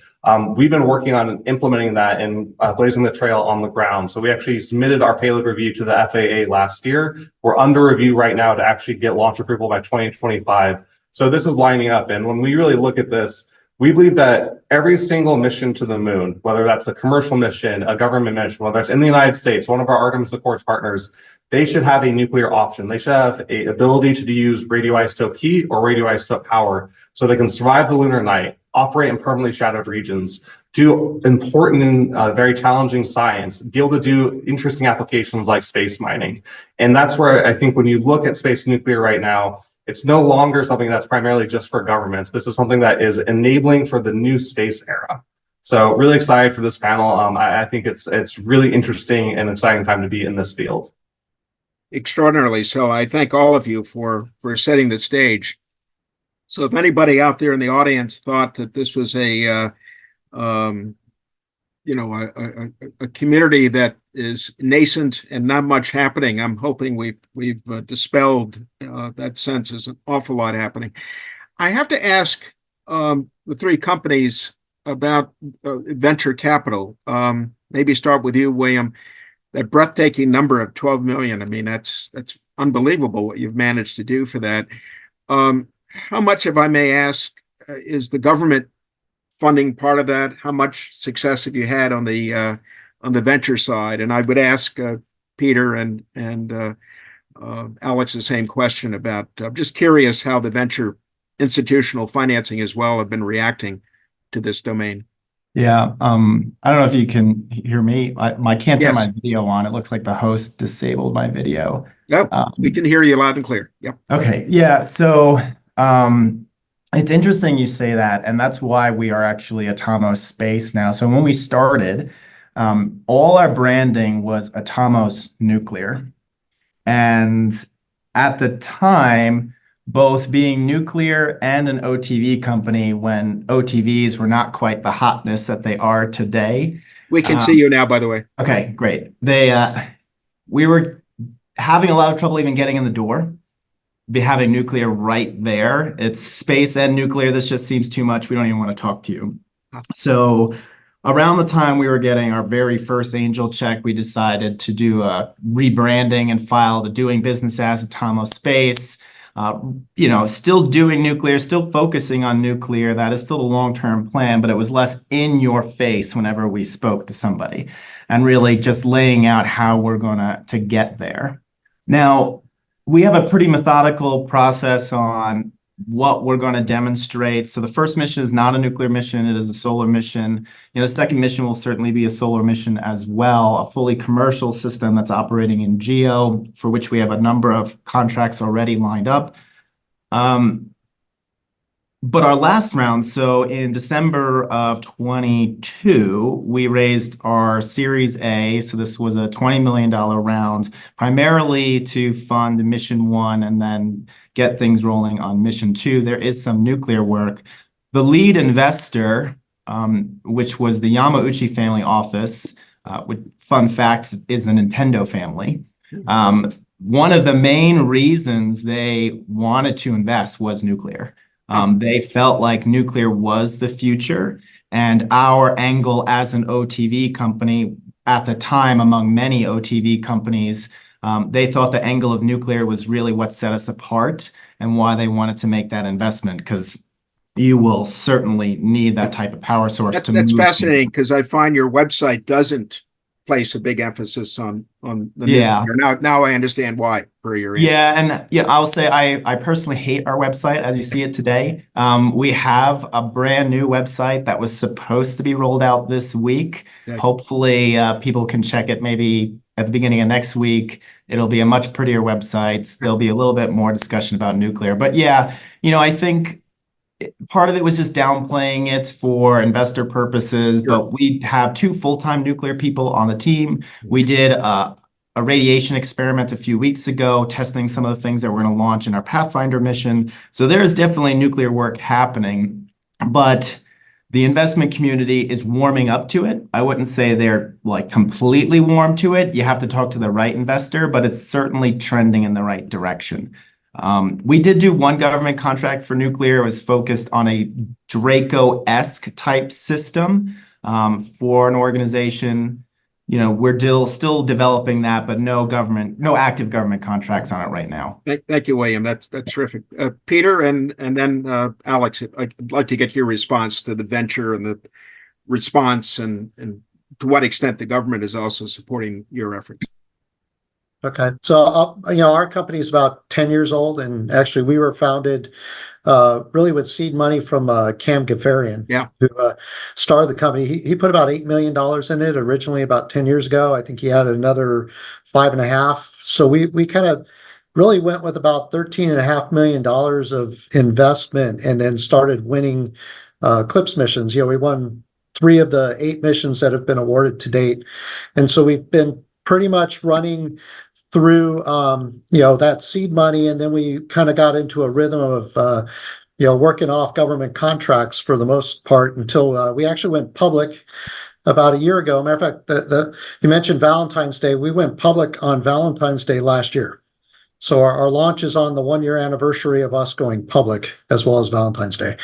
We've been working on implementing that and blazing the trail on the ground. So we actually submitted our payload review to the FAA last year. We're under review right now to actually get launch approval by 2025. So this is lining up. And when we really look at this, we believe that every single mission to the moon, whether that's a commercial mission, a government mission, whether it's in the United States, one of our Artemis Accords partners, they should have a nuclear option. They should have a ability to use radioisotope heat or radioisotope power so they can survive the lunar night, operate in permanently shadowed regions, do important and very challenging science, be able to do interesting applications like space mining. And that's where I think when you look at space nuclear right now, it's no longer something that's primarily just for governments. This is something that is enabling for the new space era. So really excited for this panel. I think it's really interesting and exciting time to be in this field. Extraordinarily so. I thank all of you for setting the stage. So if anybody out there in the audience thought that this was a community that is nascent and not much happening, I'm hoping we've dispelled that sense. There's an awful lot happening. I have to ask the three companies about venture capital. Maybe start with you, William. That breathtaking number of 12 million. I mean, that's unbelievable what you've managed to do for that. How much, if I may ask, is the government funding part of that? How much success have you had on the venture side? And I would ask Peter and Alex the same question about. I'm just curious how the venture institutional financing as well have been reacting to this domain. Yeah, I don't know if you can hear me. I can't turn Yes. my video on. It looks like the host disabled my video. Yep, we can hear you loud and clear. Yep. Okay, yeah, so it's interesting you say that, and that's why we are actually Atomos Space now. So when we started, all our branding was Atomos Nuclear. And at the time, both being nuclear and an OTV company when OTVs were not quite the hotness that they are today. We can see you now, by the way. Okay, great. We were having a lot of trouble even getting in the door. Having nuclear right there. It's space and nuclear. This just seems too much. We don't even want to talk to you. So around the time we were getting our very first angel check, we decided to do a rebranding and file the doing business as Atomos Space. Still doing nuclear, still focusing on nuclear. That is still a long-term plan, but it was less in your face whenever we spoke to somebody and really just laying out how we're going to get there. Now, we have a pretty methodical process on what we're going to demonstrate. So the first mission is not a nuclear mission. It is a solar mission. The second mission will certainly be a solar mission as well, a fully commercial system that's operating in GEO, for which we have a number of contracts already lined up. But our last round, so in December of 22, we raised our Series A. So this was a $20 million round, primarily to fund Mission 1 and then get things rolling on Mission 2. There is some nuclear work. The lead investor which was the Yamauchi family office, which, fun fact, is the Nintendo family. One of the main reasons they wanted to invest was nuclear. They felt like nuclear was the future, and our angle as an OTV company at the time, among many OTV companies, they thought the angle of nuclear was really what set us apart and why they wanted to make that investment, because you will certainly need that type of power source to move. That's fascinating, because I find your website doesn't place a big emphasis on the Yeah. nuclear. Now I understand why, per your answer. Yeah, and yeah, I'll say I personally hate our website as you see it today. We have a brand new website that was supposed to be rolled out this week. Yeah. Hopefully, people can check it maybe at the beginning of next week. It'll be a much prettier website. There'll be a little bit more discussion about nuclear. But yeah, I think part of it was just downplaying it for investor purposes, Sure. but we have 2 full-time nuclear people on the team. We did a radiation experiment a few weeks ago, testing some of the things that we're going to launch in our Pathfinder mission. So there is definitely nuclear work happening, but the investment community is warming up to it. I wouldn't say they're like completely warm to it. You have to talk to the right investor, but it's certainly trending in the right direction. We did do one government contract for nuclear. It was focused on a Draco-esque type system for an organization. We're still developing that, but no active government contracts on it right now. Thank you, William. That's terrific. Peter and then Alex, I'd like to get your response to the venture and the response, and to what extent the government is also supporting your efforts. Okay, so our company is about 10 years old, and actually we were founded really with seed money from Cam Gafarian, who started the company. He put about $8 million in it originally about 10 years ago. I think he had another 5.5. So we kind of really went with about $13.5 million of investment, and then started winning CLIPS missions. We won 3 of the 8 missions that have been awarded to date, and so we've been pretty much running through that seed money, and then we kind of got into a rhythm of working off government contracts for the most part until we actually went public about a year ago. Matter of fact, you mentioned Valentine's Day. We went public on Valentine's Day last year, so our launch is on the 1-year anniversary of us going public, as well as Valentine's Day.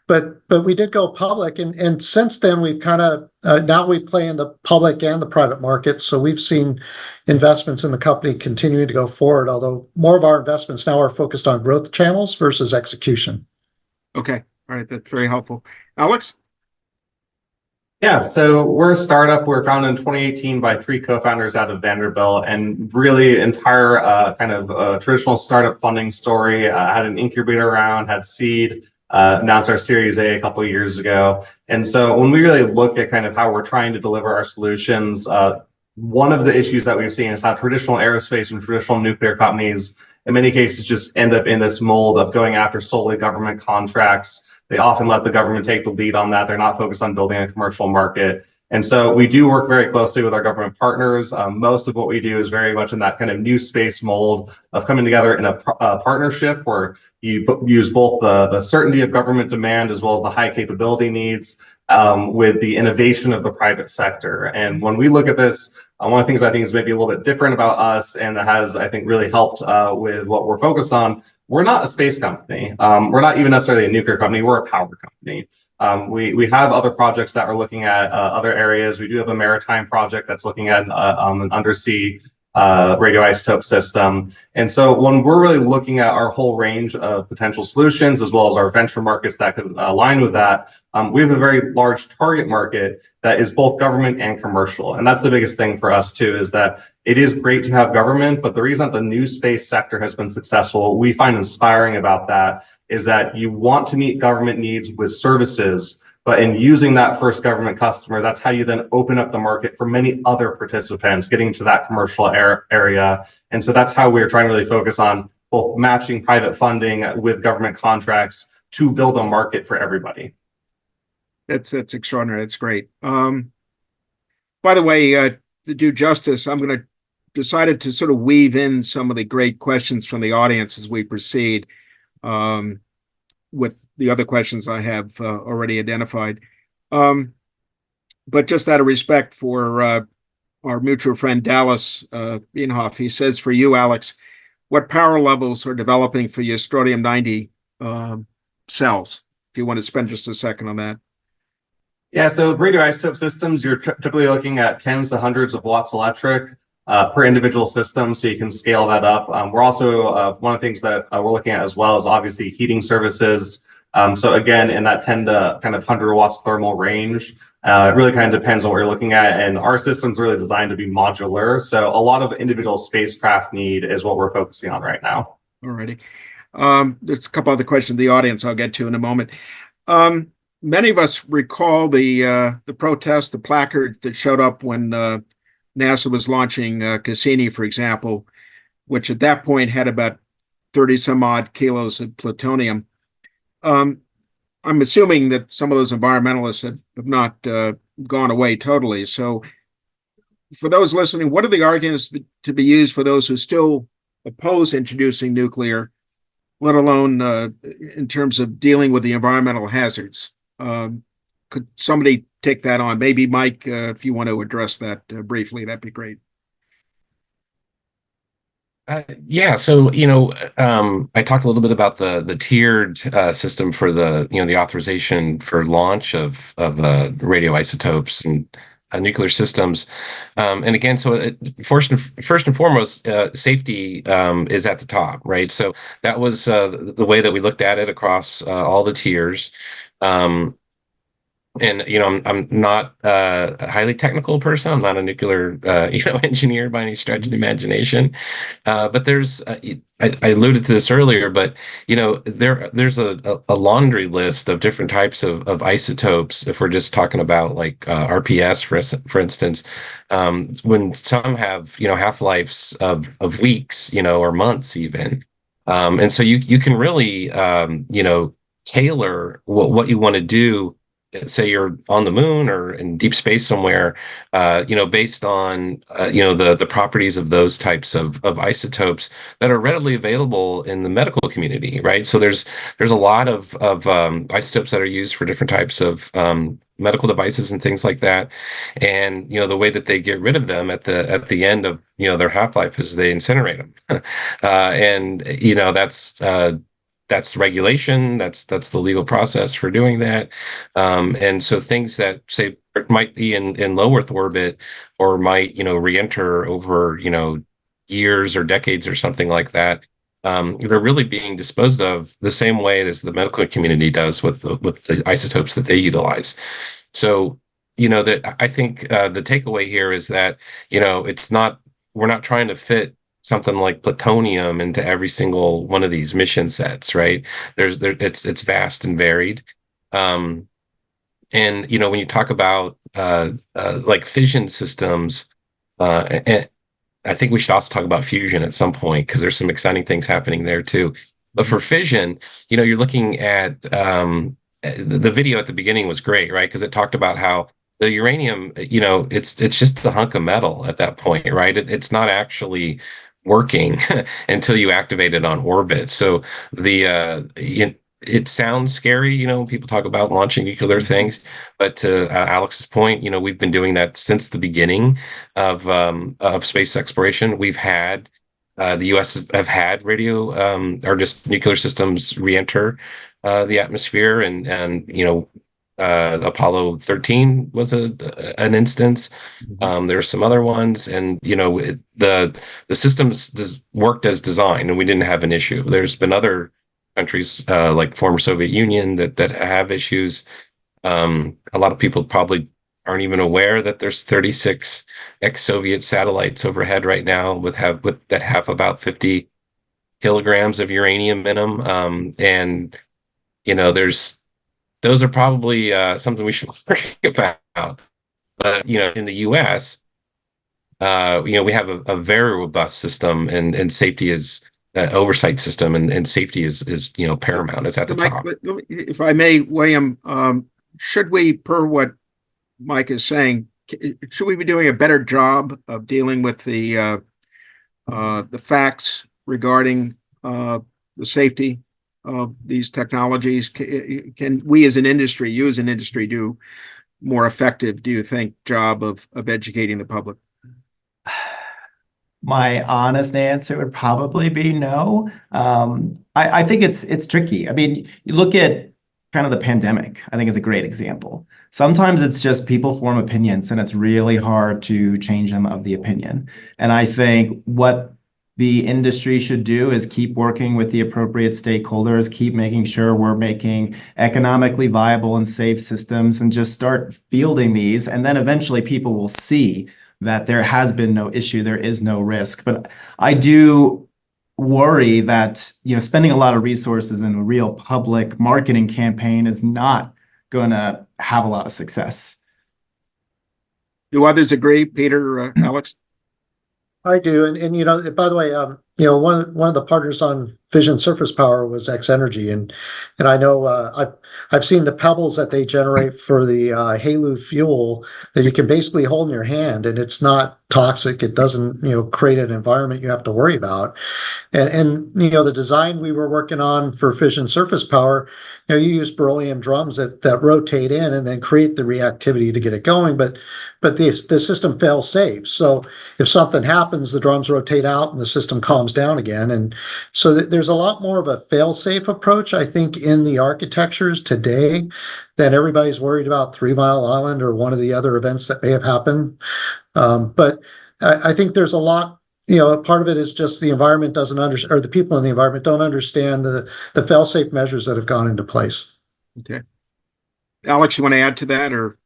But we did go public, and since then we've kind of now we play in the public and the private market. So we've seen investments in the company continuing to go forward, although more of our investments now are focused on growth channels versus execution. Okay, all right, that's very helpful. Alex? Yeah, so we're a startup. We're founded in 2018 by 3 co-founders out of Vanderbilt, and really entire kind of traditional startup funding story. Had an incubator round, had seed. Announced our Series A couple of years ago. And so when we really look at kind of how we're trying to deliver our solutions, one of the issues that we've seen is how traditional aerospace and traditional nuclear companies, in many cases, just end up in this mold of going after solely government contracts. They often let the government take the lead on that. They're not focused on building a commercial market. And so we do work very closely with our government partners. Most of what we do is very much in that kind of new space mold of coming together in a partnership where you use both the certainty of government demand as well as the high capability needs with the innovation of the private sector. And when we look at this, one of the things I think is maybe a little bit different about us, and that has, I think, really helped with what we're focused on, we're not a space company. We're not even necessarily a nuclear company. We're a power company. We have other projects that are looking at other areas. We do have a maritime project that's looking at an undersea radioisotope system. And so when we're really looking at our whole range of potential solutions, as well as our venture markets that could align with that, we have a very large target market that is both government and commercial. And that's the biggest thing for us too, is that it is great to have government, but the reason that the new space sector has been successful, we find inspiring about that, is that you want to meet government needs with services, but in using that first government customer, that's how you then open up the market for many other participants getting to that commercial area. And so that's how we're trying to really focus on both matching private funding with government contracts to build a market for everybody. That's extraordinary. That's great. By the way, to do justice, I'm going to decided to sort of weave in some of the great questions from the audience as we proceed. with the other questions I have already identified. But just out of respect for our mutual friend Dallas Bienhoff, he says, for you, Alex, what power levels are developing for your strontium-90 cells? If you want to spend just a second on that. Yeah, so with radioisotope systems, you're typically looking at tens to hundreds of watts electric per individual system, so you can scale that up. We're also, one of the things that we're looking at as well is obviously heating services. So again, in that 10 to kind of 100 watts thermal range, it really kind of depends on what you're looking at. And our system's really designed to be modular. So a lot of individual spacecraft need is what we're focusing on right now. Alrighty. There's a couple other questions in the audience I'll get to in a moment. Many of us recall the protest, the placard that showed up when NASA was launching Cassini, for example, which at that point had about 30 some odd kilos of plutonium. I'm assuming that some of those environmentalists have not gone away totally. So for those listening, what are the arguments to be used for those who still oppose introducing nuclear, let alone in terms of dealing with the environmental hazards? Could somebody take that on? Maybe Mike, if you want to address that briefly, that'd be great. Yeah, so I talked a little bit about the tiered system for the authorization for launch of radioisotopes and nuclear systems, and again, so first and foremost, safety is at the top, right? So that was the way that we looked at it across all the tiers. And I'm not a highly technical person. I'm not a nuclear engineer by any stretch of the imagination. But there's I alluded to this earlier, but there's a laundry list of different types of isotopes. If we're just talking about like RPS, for instance, when some have half-lives of weeks, or months even, and so you can really tailor what you want to do. Say you're on the moon or in deep space somewhere, based on the properties of those types of isotopes that are readily available in the medical community, right? So there's a lot of isotopes that are used for different types of medical devices and things like that, and the way that they get rid of them at the end of their half-life is they incinerate them, and that's regulation. That's the legal process for doing that. And so things that say might be in low Earth orbit or might re-enter over years or decades or something like that, they're really being disposed of the same way as the medical community does with the isotopes that they utilize. So that I think the takeaway here is that we're not trying to fit something like plutonium into every single one of these mission sets, right? It's vast and varied. And when you talk about like fission systems, and I think we should also talk about fusion at some point because there's some exciting things happening there too. But for fission, you're looking at the video at the beginning was great, right? Because it talked about how the uranium, it's just the hunk of metal at that point, right? It's not actually working until you activate it on orbit. So it sounds scary, when people talk about launching nuclear things, but to Alex's point, we've been doing that since the beginning of space exploration. We've had the U.S. have had radio or just nuclear systems re-enter the atmosphere, and Apollo 13 was an instance. There are some other ones, and the systems worked as designed, and we didn't have an issue. There's been other countries like former Soviet Union that have issues. A lot of people probably aren't even aware that there's 36 ex-Soviet satellites overhead right now that have about 50 kilograms of uranium in them, and those are probably something we should worry about. But in the U.S., we have a very robust system, and safety is oversight system, and safety is paramount. It's at the top. If I may, William, should we, per what Mike is saying, should we be doing a better job of dealing with the facts regarding the safety of these technologies? Can we as an industry, you as an industry, do more effective, do you think, job of educating the public? My honest answer would probably be no. I think it's tricky. I mean, you look at kind of the pandemic, I think is a great example. Sometimes it's just people form opinions and it's really hard to change them of the opinion. And I think what the industry should do is keep working with the appropriate stakeholders, keep making sure we're making economically viable and safe systems, and just start fielding these. And then eventually people will see that there has been no issue, there is no risk. But I do worry that, spending a lot of resources in a real public marketing campaign is not going to have a lot of success. Do others agree, Peter, Alex? I do, and by the way, one of the partners on Fission Surface Power was X Energy, and I know I've seen the pebbles that they generate for the HALEU fuel that you can basically hold in your hand, and it's not toxic. It doesn't create an environment you have to worry about. And the design we were working on for Fission Surface Power, you use beryllium drums that rotate in and then create the reactivity to get it going, but the system fails safe. So if something happens, the drums rotate out and the system calms down again. And so there's a lot more of a fail-safe approach, I think, in the architectures today than everybody's worried about 3 Mile Island or one of the other events that may have happened. But I think there's a lot, part of it is just the environment doesn't understand, or the people in the environment don't understand the fail-safe measures that have gone into place. Okay. Alex, you want to add to that, or?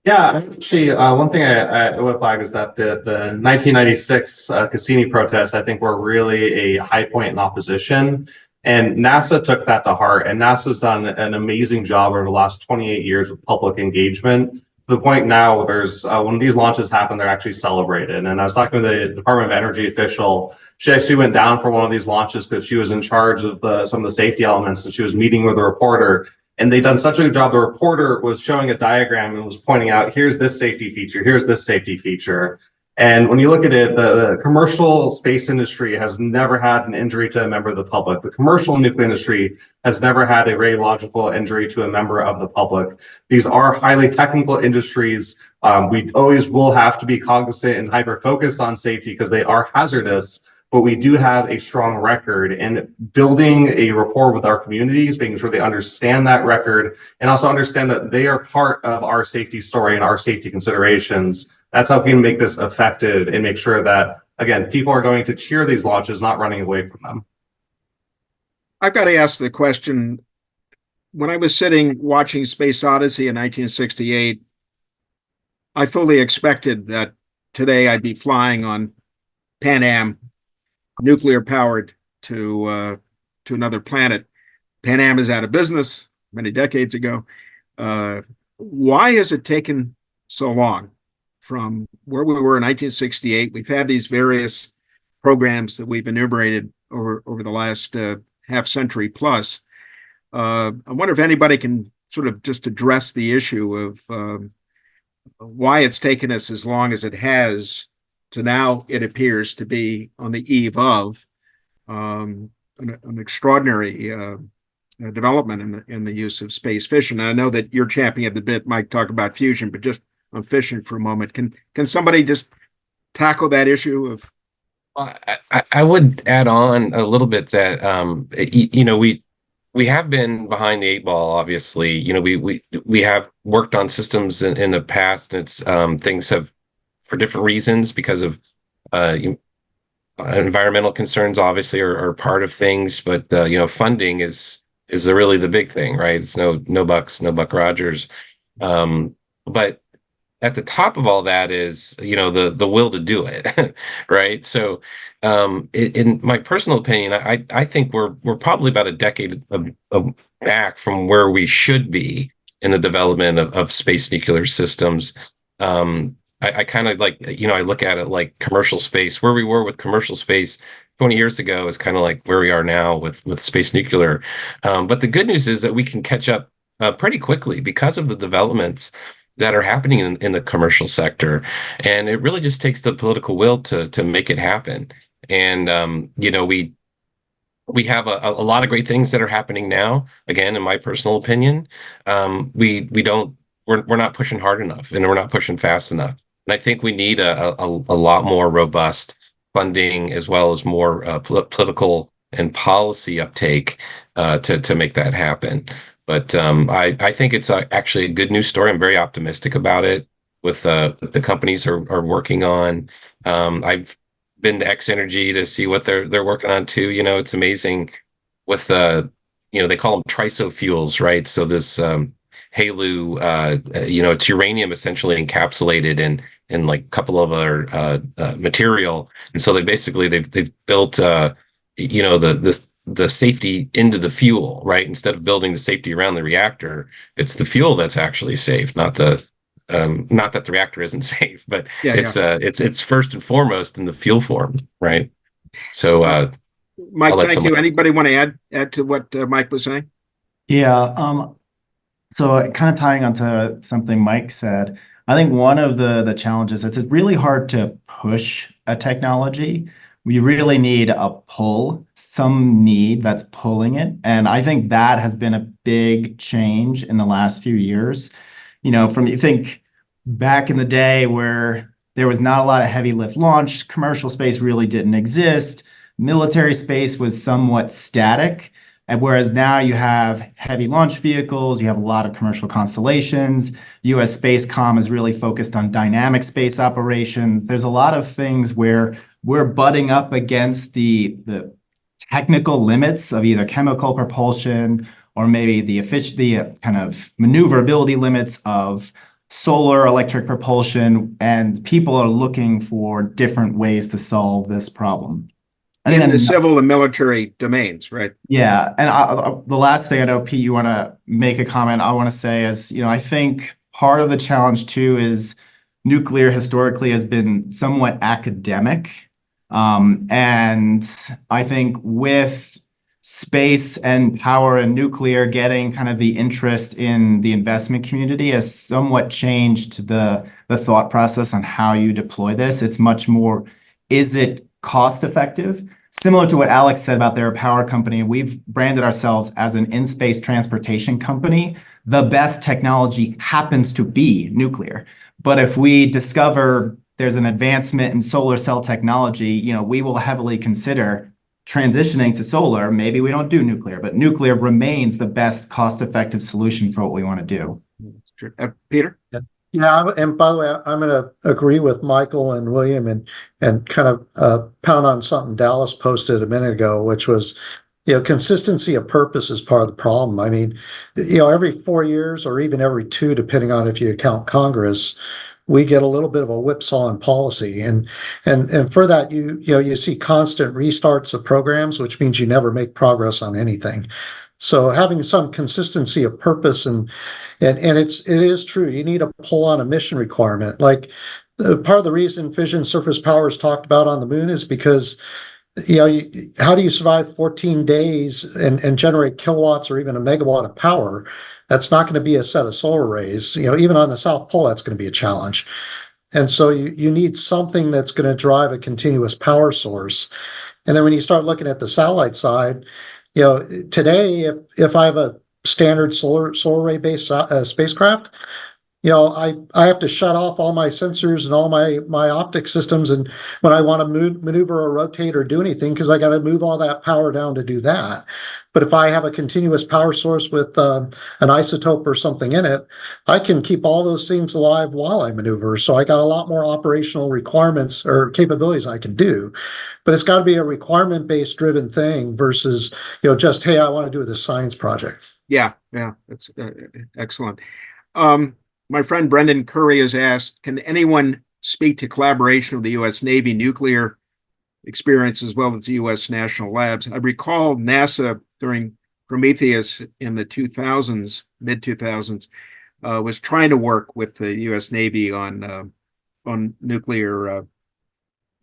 Yeah, actually, one thing I would flag is that the 1996 Cassini protests, I think, were really a high point in opposition. And NASA took that to heart. And NASA's done an amazing job over the last 28 years with public engagement. To the point now where there's, when these launches happen, they're actually celebrated. And I was talking to the Department of Energy official. She actually went down for one of these launches because she was in charge of some of the safety elements, and she was meeting with a reporter. And they'd done such a good job. The reporter was showing a diagram and was pointing out, here's this safety feature, here's this safety feature. And when you look at it, the commercial space industry has never had an injury to a member of the public. The commercial nuclear industry has never had a radiological injury to a member of the public. These are highly technical industries. We always will have to be cognizant and hyper-focused on safety because they are hazardous. But we do have a strong record in building a rapport with our communities, making sure they understand that record and also understand that they are part of our safety story and our safety considerations. That's how we can make this effective and make sure that, again, people are going to cheer these launches, not running away from them. I've got to ask the question. When I was sitting watching Space Odyssey in 1968, I fully expected that today I'd be flying on Pan Am, nuclear powered, to another planet. Pan Am is out of business many decades ago. Why has it taken so long from where we were in 1968? We've had these various programs that we've enumerated over the last half century plus. I wonder if anybody can sort of just address the issue of why it's taken us as long as it has to now it appears to be on the eve of an extraordinary development in the use of space fission. And I know that you're championing at the bit, Mike, talk about fusion, but just on fission for a moment. Can somebody just tackle that issue of? I would add on a little bit that we have been behind the 8 ball. Obviously, we have worked on systems in the past, and it's things have, for different reasons, because of environmental concerns, obviously, are part of things. But funding is really the big thing, right? It's no Buck Rogers. But at the top of all that is the will to do it, right? So in my personal opinion, I think we're probably about a decade back from where we should be in the development of space nuclear systems. I kind of like, I look at it like commercial space. Where we were with commercial space 20 years ago is kind of like where we are now with space nuclear. But the good news is that we can catch up pretty quickly because of the developments that are happening in the commercial sector. And it really just takes the political will to make it happen. And, we have a lot of great things that are happening now. Again, in my personal opinion, we're not pushing hard enough, and we're not pushing fast enough. And I think we need a lot more robust funding, as well as more political and policy uptake to make that happen. But I think it's actually a good news story. I'm very optimistic about it with the companies are working on. I've been to X Energy to see what they're working on too. It's amazing with they call them triso fuels, right? So this HALEU, it's uranium essentially encapsulated in like a couple of other material, and so they've built the safety into the fuel, right? Instead of building the safety around the reactor, it's the fuel that's actually safe, not that the reactor isn't safe, but it's first and foremost in the fuel form, right? So, Mike, thank you. Anybody want to add to what Mike was saying? Yeah. So kind of tying onto something Mike said, I think one of the challenges is it's really hard to push a technology. We really need a pull, some need that's pulling it. And I think that has been a big change in the last few years. You think back in the day where there was not a lot of heavy lift launch, commercial space really didn't exist, military space was somewhat static. And whereas now you have heavy launch vehicles, you have a lot of commercial constellations. US Space Comm is really focused on dynamic space operations. There's a lot of things where we're butting up against the technical limits of either chemical propulsion or maybe the kind of maneuverability limits of solar electric propulsion, and people are looking for different ways to solve this problem. In the civil and military domains, right? Yeah. And the last thing, I know, Pete, you want to make a comment, I want to say is, I think part of the challenge too is nuclear historically has been somewhat academic. And I think with space and power and nuclear getting kind of the interest in the investment community has somewhat changed the thought process on how you deploy this. It's much more, is it cost effective? Similar to what Alex said about their power company, we've branded ourselves as an in-space transportation company. The best technology happens to be nuclear. But if we discover there's an advancement in solar cell technology, we will heavily consider transitioning to solar. Maybe we don't do nuclear, but nuclear remains the best cost-effective solution for what we want to do. Peter? Yeah, and by the way, I'm going to agree with Michael and William and kind of pound on something Dallas posted a minute ago, which was, consistency of purpose is part of the problem. I mean, every 4 years or even every 2, depending on if you count Congress, we get a little bit of a whipsaw in policy, and for that you see constant restarts of programs, which means you never make progress on anything. So having some consistency of purpose and it is true, you need a pull on a mission requirement. Like part of the reason fission surface power is talked about on the moon is because how do you survive 14 days and generate kilowatts or even a megawatt of power? That's not going to be a set of solar arrays. Even on the South Pole, that's going to be a challenge. And so you need something that's going to drive a continuous power source. And then when you start looking at the satellite side, today, if I have a standard solar array based spacecraft, I have to shut off all my sensors and all my optic systems, and when I want to maneuver or rotate or do anything, because I got to move all that power down to do that. But if I have a continuous power source with an isotope or something in it, I can keep all those things alive while I maneuver. So I got a lot more operational requirements or capabilities I can do. But it's got to be a requirement-based driven thing versus, just, hey, I want to do this science project. Yeah, that's excellent. My friend Brendan Curry has asked, can anyone speak to collaboration with the U.S. Navy nuclear experience as well as the U.S. national labs? I recall NASA during Prometheus in the 2000s, mid-2000s, was trying to work with the U.S. Navy on nuclear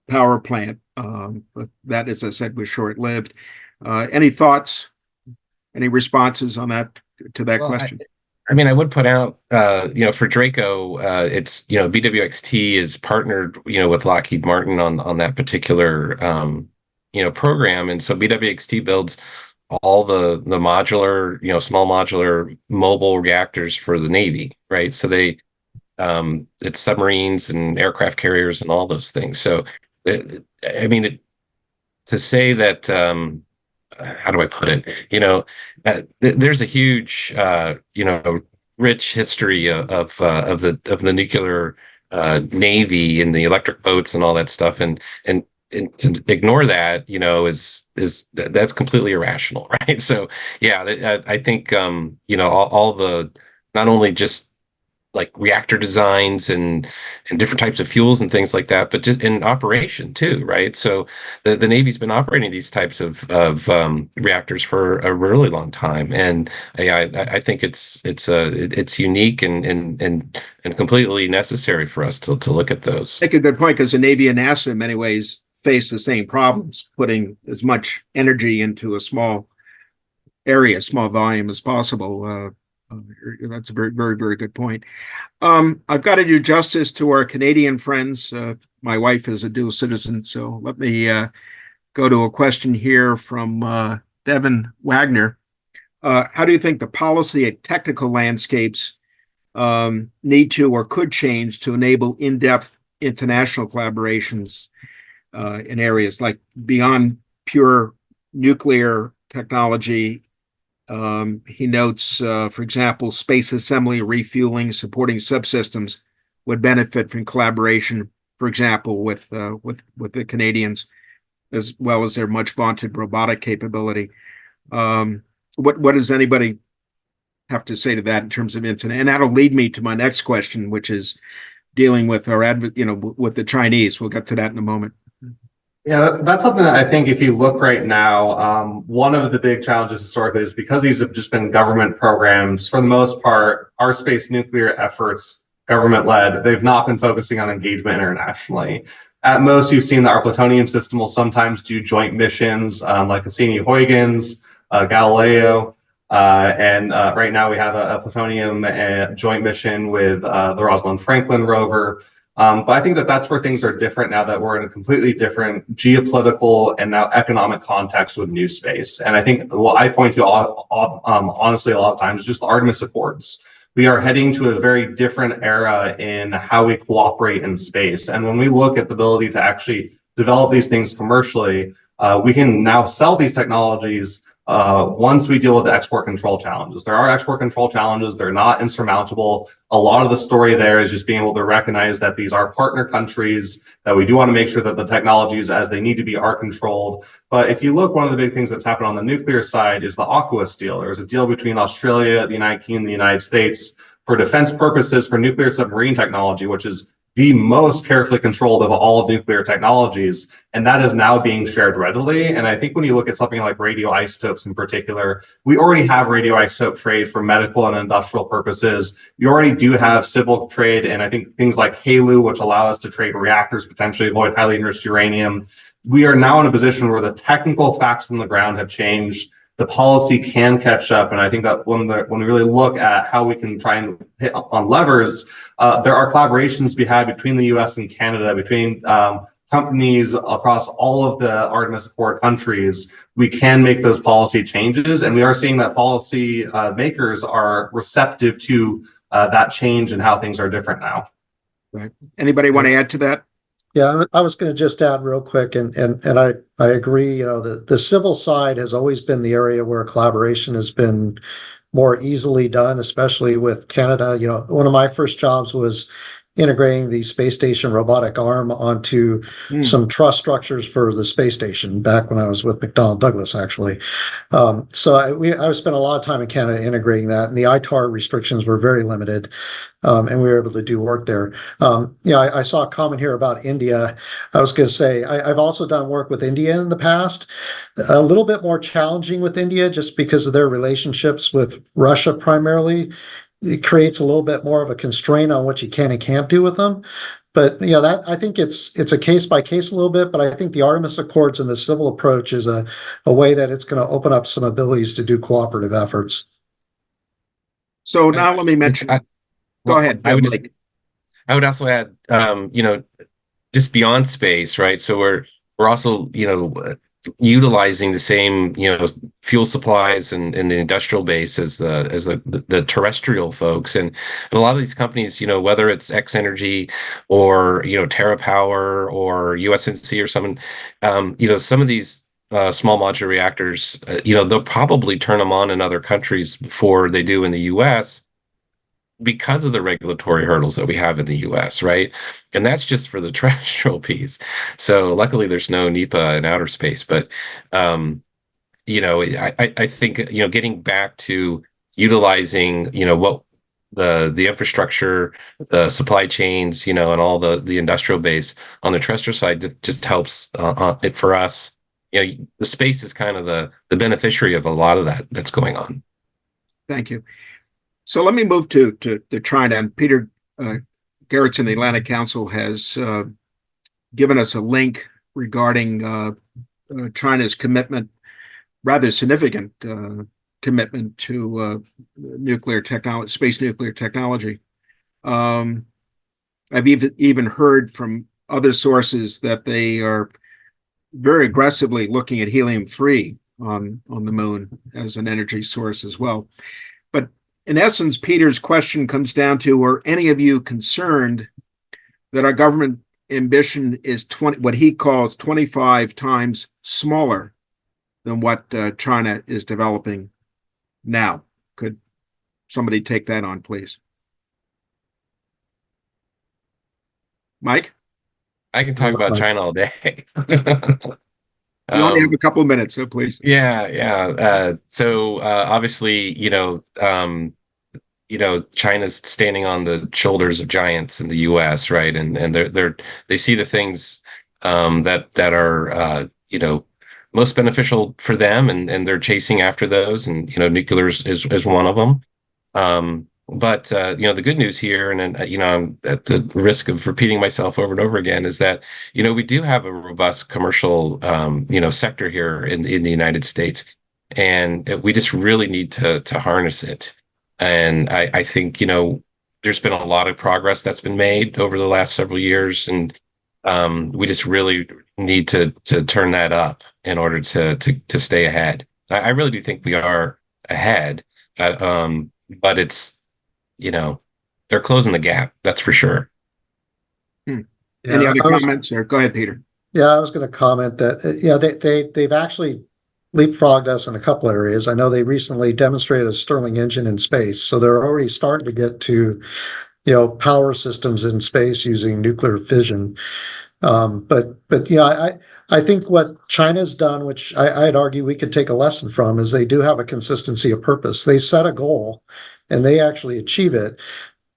power plant, but that, as I said, was short-lived. Any thoughts, any responses on that to that question? I mean, I would put out, for Draco, it's, BWXT is partnered, with Lockheed Martin on that particular program. And so BWXT builds all the modular, small modular mobile reactors for the Navy, right? So it's submarines and aircraft carriers and all those things. So, I mean, to say that, how do I put it? There's a huge, rich history of the nuclear Navy and the electric boats and all that stuff, and to ignore that, that's completely irrational, right? So yeah, I think all the, not only just like reactor designs and different types of fuels and things like that, but just in operation too, right? So the Navy's been operating these types of reactors for a really long time, and I think it's unique and completely necessary for us to look at those. Make a good point, because the Navy and NASA in many ways face the same problems, putting as much energy into a small area, small volume as possible. That's a very, very, very good point. I've got to do justice to our Canadian friends. My wife is a dual citizen, so let me go to a question here from Devin Wagner. How do you think the policy and technical landscapes need to or could change to enable in-depth international collaborations in areas like beyond pure nuclear technology? He notes, for example, space assembly, refueling, supporting subsystems would benefit from collaboration, for example, with the Canadians, as well as their much vaunted robotic capability. What does anybody have to say to that in terms of internet? And that'll lead me to my next question, which is dealing with with the Chinese. We'll get to that in a moment. Yeah, that's something that I think if you look right now, one of the big challenges historically is because these have just been government programs, for the most part, our space nuclear efforts, government-led, they've not been focusing on engagement internationally. At most, you've seen that our plutonium system will sometimes do joint missions like Cassini-Huygens, Galileo, and right now we have a plutonium joint mission with the Rosalind Franklin rover. But I think that that's where things are different now that we're in a completely different geopolitical and now economic context with new space. And I think what I point to honestly a lot of times is just the Artemis Accords. We are heading to a very different era in how we cooperate in space. And when we look at the ability to actually develop these things commercially, we can now sell these technologies once we deal with the export control challenges. There are export control challenges. They're not insurmountable. A lot of the story there is just being able to recognize that these are partner countries, that we do want to make sure that the technologies as they need to be are controlled. But if you look, one of the big things that's happened on the nuclear side is the AUKUS deal. There was a deal between Australia, the United Kingdom, and the United States for defense purposes for nuclear submarine technology, which is the most carefully controlled of all nuclear technologies, and that is now being shared readily. And I think when you look at something like radioisotopes in particular, we already have radioisotope trade for medical and industrial purposes. You already do have civil trade, and I think things like HALEU, which allow us to trade reactors, potentially avoid highly enriched uranium. We are now in a position where the technical facts on the ground have changed. The policy can catch up, and I think that when we really look at how we can try and hit on levers, there are collaborations to be had between the U.S. and Canada, between companies across all of the Artemis Accord countries. We can make those policy changes, and we are seeing that policy makers are receptive to that change and how things are different now. Right. Anybody want to add to that? Yeah, I was going to just add real quick, and I agree. The civil side has always been the area where collaboration has been more easily done, especially with Canada. One of my first jobs was integrating the space station robotic arm onto some truss structures for the space station back when I was with McDonnell Douglas, actually. So I spent a lot of time in Canada integrating that, and the ITAR restrictions were very limited, and we were able to do work there. I saw a comment here about India. I was going to say, I've also done work with India in the past, a little bit more challenging with India just because of their relationships with Russia primarily. It creates a little bit more of a constraint on what you can and can't do with them. But that I think it's a case by case a little bit, but I think the Artemis Accords and the civil approach is a way that it's going to open up some abilities to do cooperative efforts. So now let me mention. Go ahead. I would also add, just beyond space, right? So we're also, utilizing the same, fuel supplies and in the industrial base as the terrestrial folks. And a lot of these companies, whether it's X Energy or, TerraPower or USNC or something, some of these small modular reactors, they'll probably turn them on in other countries before they do in the US because of the regulatory hurdles that we have in the US, right? And that's just for the terrestrial piece. So luckily there's no NEPA in outer space, but I think, getting back to utilizing, what the infrastructure, the supply chains, and all the industrial base on the terrestrial side just helps it for us. The space is kind of the beneficiary of a lot of that's going on. Thank you. So let me move to China. And Peter Gerritsen, the Atlantic Council, has given us a link regarding China's commitment, rather significant commitment to nuclear technology, space nuclear technology. I've even heard from other sources that they are very aggressively looking at helium-3 on the moon as an energy source as well. But in essence, Peter's question comes down to, are any of you concerned that our government ambition is what he calls 25 times smaller than what China is developing now? Could somebody take that on, please? Mike? I can talk about China all day. You only have a couple of minutes, so please. Yeah. So obviously, China's standing on the shoulders of giants in the U.S., right? And they see the things that are most beneficial for them, and they're chasing after those. And nuclear is one of them. But the good news here, and I'm at the risk of repeating myself over and over again, is that we do have a robust commercial sector here in the United States, and we just really need to harness it. And I think there's been a lot of progress that's been made over the last several years, and we just really need to turn that up in order to stay ahead. I really do think we are ahead, but it's they're closing the gap, that's for sure. Any other comments? Or go ahead, Peter. Yeah, I was going to comment that they've actually leapfrogged us in a couple areas. I know they recently demonstrated a Stirling engine in space, so they're already starting to get to power systems in space using nuclear fission. But I think what China's done, which I'd argue we could take a lesson from, is they do have a consistency of purpose. They set a goal and they actually achieve it,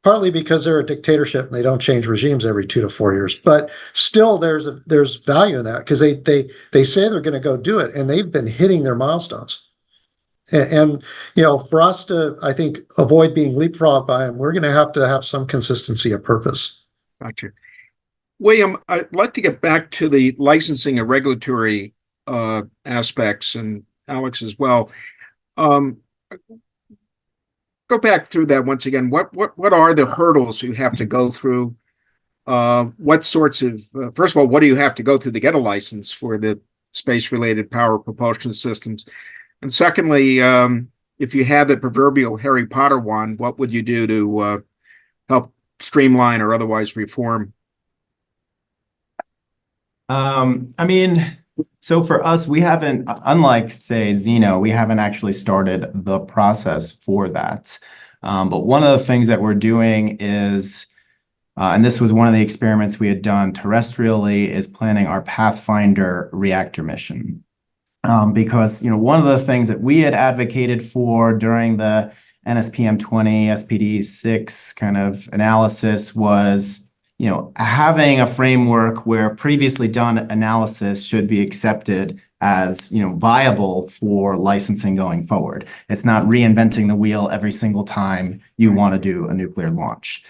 partly because they're a dictatorship and they don't change regimes every 2 to 4 years. But still, there's value in that, because they say they're going to go do it, and they've been hitting their milestones. And for us to, I think, avoid being leapfrogged by them, we're going to have some consistency of purpose. Gotcha. William, I'd like to get back to the licensing and regulatory aspects, and Alex as well. Go back through that once again. What are the hurdles you have to go through? What sorts of first of all, what do you have to go through to get a license for the space-related power propulsion systems? And secondly, if you had the proverbial Harry Potter wand, what would you do to help streamline or otherwise reform? So for us, we haven't, unlike, say, Zeno, we haven't actually started the process for that. But one of the things that we're doing is, and this was one of the experiments we had done terrestrially, is planning our Pathfinder reactor mission. Because, one of the things that we had advocated for during the NSPM 20, SPD 6 kind of analysis was, having a framework where previously done analysis should be accepted as, viable for licensing going forward. It's not reinventing the wheel every single time you want to do a nuclear launch.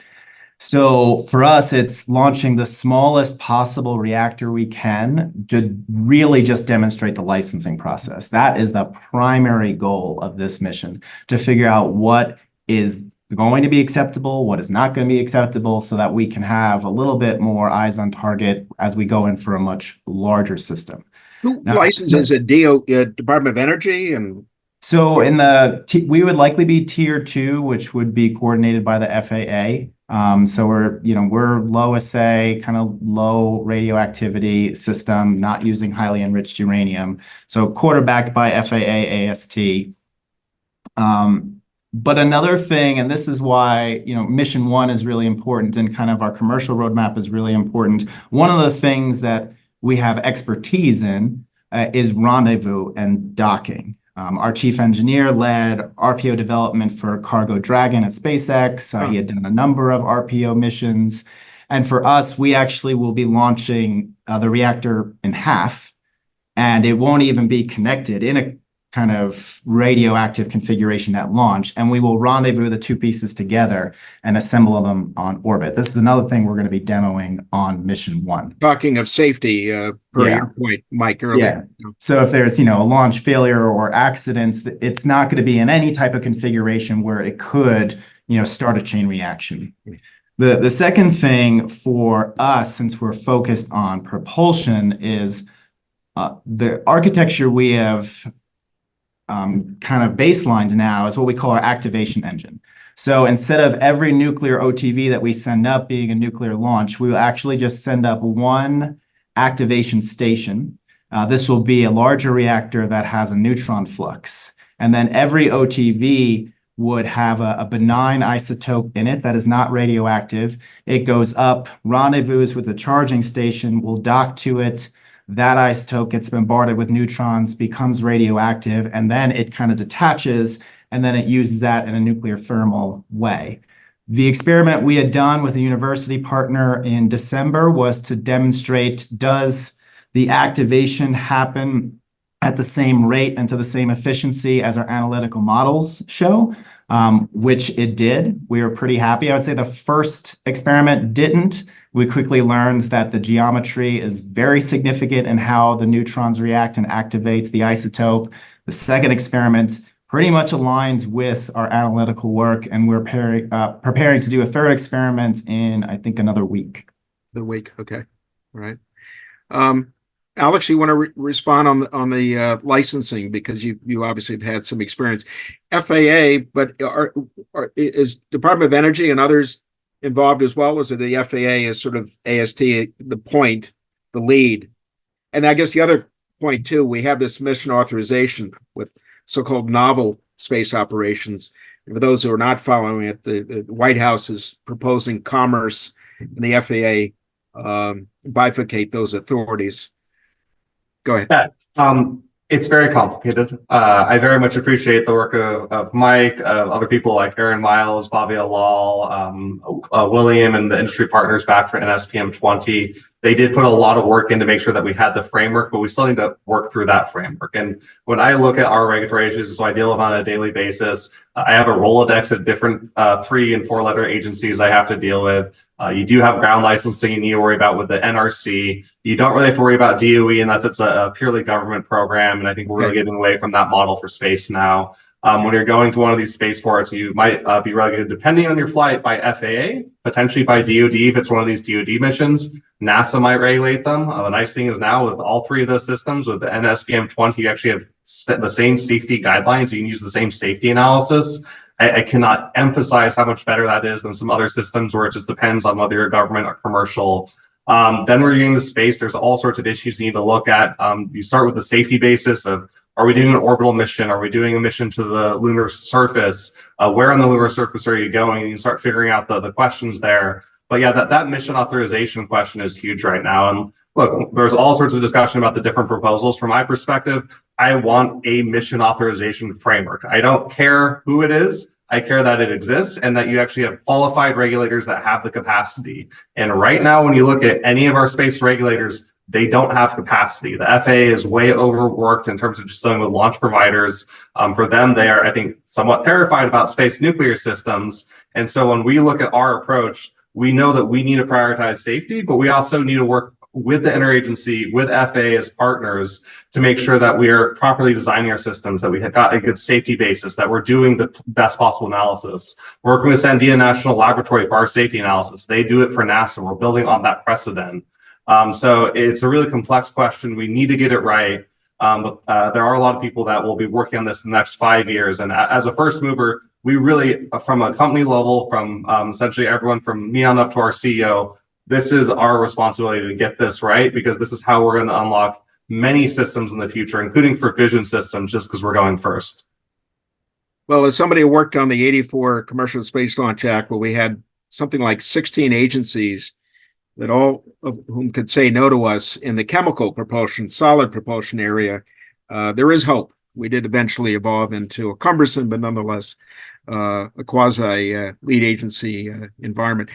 So for us, it's launching the smallest possible reactor we can to really just demonstrate the licensing process. That is the primary goal of this mission, to figure out what is going to be acceptable, what is not going to be acceptable, so that we can have a little bit more eyes on target as we go in for a much larger system. Who Now, licenses it? Department of Energy and So we would likely be tier 2, which would be coordinated by the FAA. So we're low assay, kind of low radioactivity system, not using highly enriched uranium. So quarterbacked by FAA AST. But another thing, and this is why, mission 1 is really important and kind of our commercial roadmap is really important. One of the things that we have expertise in is rendezvous and docking. Our chief engineer led RPO development for Cargo Dragon at SpaceX. He had done a number of RPO missions. And for us, we actually will be launching the reactor in half, and it won't even be connected in a kind of radioactive configuration at launch. And we will rendezvous the two pieces together and assemble them on orbit. This is another thing we're going to be demoing on mission 1. talking of safety, per your point, Mike, earlier. Yeah. So if there's, a launch failure or accidents, it's not going to be in any type of configuration where it could, start a chain reaction. The second thing for us, since we're focused on propulsion, is the architecture we have kind of baselined now is what we call our activation engine. So instead of every nuclear OTV that we send up being a nuclear launch, we will actually just send up one activation station. This will be a larger reactor that has a neutron flux. And then every OTV would have a benign isotope in it that is not radioactive. It goes up, rendezvous with the charging station, will dock to it. That isotope gets bombarded with neutrons, becomes radioactive, and then it kind of detaches, and then it uses that in a nuclear thermal way. The experiment we had done with a university partner in December was to demonstrate, does the activation happen at the same rate and to the same efficiency as our analytical models show, which it did. We were pretty happy. I would say the first experiment didn't. We quickly learned that the geometry is very significant in how the neutrons react and activate the isotope. The second experiment pretty much aligns with our analytical work, and we're preparing to do a third experiment in, I think, another week. Okay. All right. Alex, you want to respond on the licensing, because you obviously have had some experience. FAA, but is Department of Energy and others involved as well? Or is it the FAA as sort of AST, the lead? And I guess the other point too, we have this mission authorization with so-called novel space operations. For those who are not following it, the White House is proposing Commerce and the FAA bifurcate those authorities. Go ahead. Yeah, it's very complicated. I very much appreciate the work of Mike, other people like Aaron Miles, Bobby Alal, William, and the industry partners back for NSPM 20. They did put a lot of work in to make sure that we had the framework, but we still need to work through that framework. And when I look at our regulatory issues, so I deal with on a daily basis, I have a Rolodex of different 3- and 4-letter agencies I have to deal with. You do have ground licensing you need to worry about with the NRC. You don't really have to worry about DOE, and it's a purely government program. And I think we're really getting away from that model for space now. When you're going to one of these spaceports, you might be regulated depending on your flight by FAA, potentially by DoD if it's one of these DoD missions. NASA might regulate them. The nice thing is now with all 3 of those systems, with the NSPM 20, you actually have the same safety guidelines. You can use the same safety analysis. I cannot emphasize how much better that is than some other systems where it just depends on whether you're government or commercial. Then we're getting to space. There's all sorts of issues you need to look at. You start with the safety basis of, are we doing an orbital mission? Are we doing a mission to the lunar surface? Where on the lunar surface are you going? And you start figuring out the questions there. But yeah, that mission authorization question is huge right now. And look, there's all sorts of discussion about the different proposals. From my perspective, I want a mission authorization framework. I don't care who it is. I care that it exists and that you actually have qualified regulators that have the capacity. And right now, when you look at any of our space regulators, they don't have capacity. The FAA is way overworked in terms of just dealing with launch providers. For them, they are, I think, somewhat terrified about space nuclear systems. And so when we look at our approach, we know that we need to prioritize safety, but we also need to work with the interagency, with FAA as partners to make sure that we are properly designing our systems, that we have got a good safety basis, that we're doing the best possible analysis. We're working with Sandia National Laboratory for our safety analysis. They do it for NASA. We're building on that precedent. So it's a really complex question. We need to get it right. But there are a lot of people that will be working on this in the next 5 years. And as a first mover, we really, from a company level, from essentially everyone from me on up to our CEO, this is our responsibility to get this right, because this is how we're going to unlock many systems in the future, including for fission systems, just because we're going first. Well, as somebody who worked on the 84 Commercial Space Launch Act, where we had something like 16 agencies that all of whom could say no to us in the chemical propulsion, solid propulsion area, there is hope. We did eventually evolve into a cumbersome, but nonetheless, a quasi lead agency environment.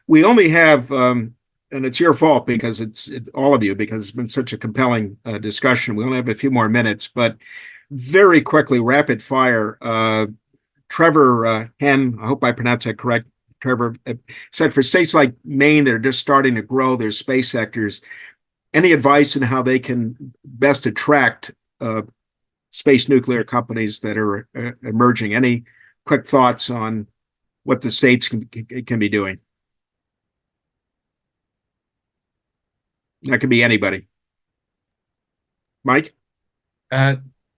We only have, and it's your fault because it's all of you, because it's been such a compelling discussion. We only have a few more minutes, but very quickly, rapid fire. Trevor Henn, I hope I pronounced that correct. Trevor said for states like Maine, they're just starting to grow their space sectors. Any advice on how they can best attract space nuclear companies that are emerging? Any quick thoughts on what the states can be doing? That could be anybody. Mike?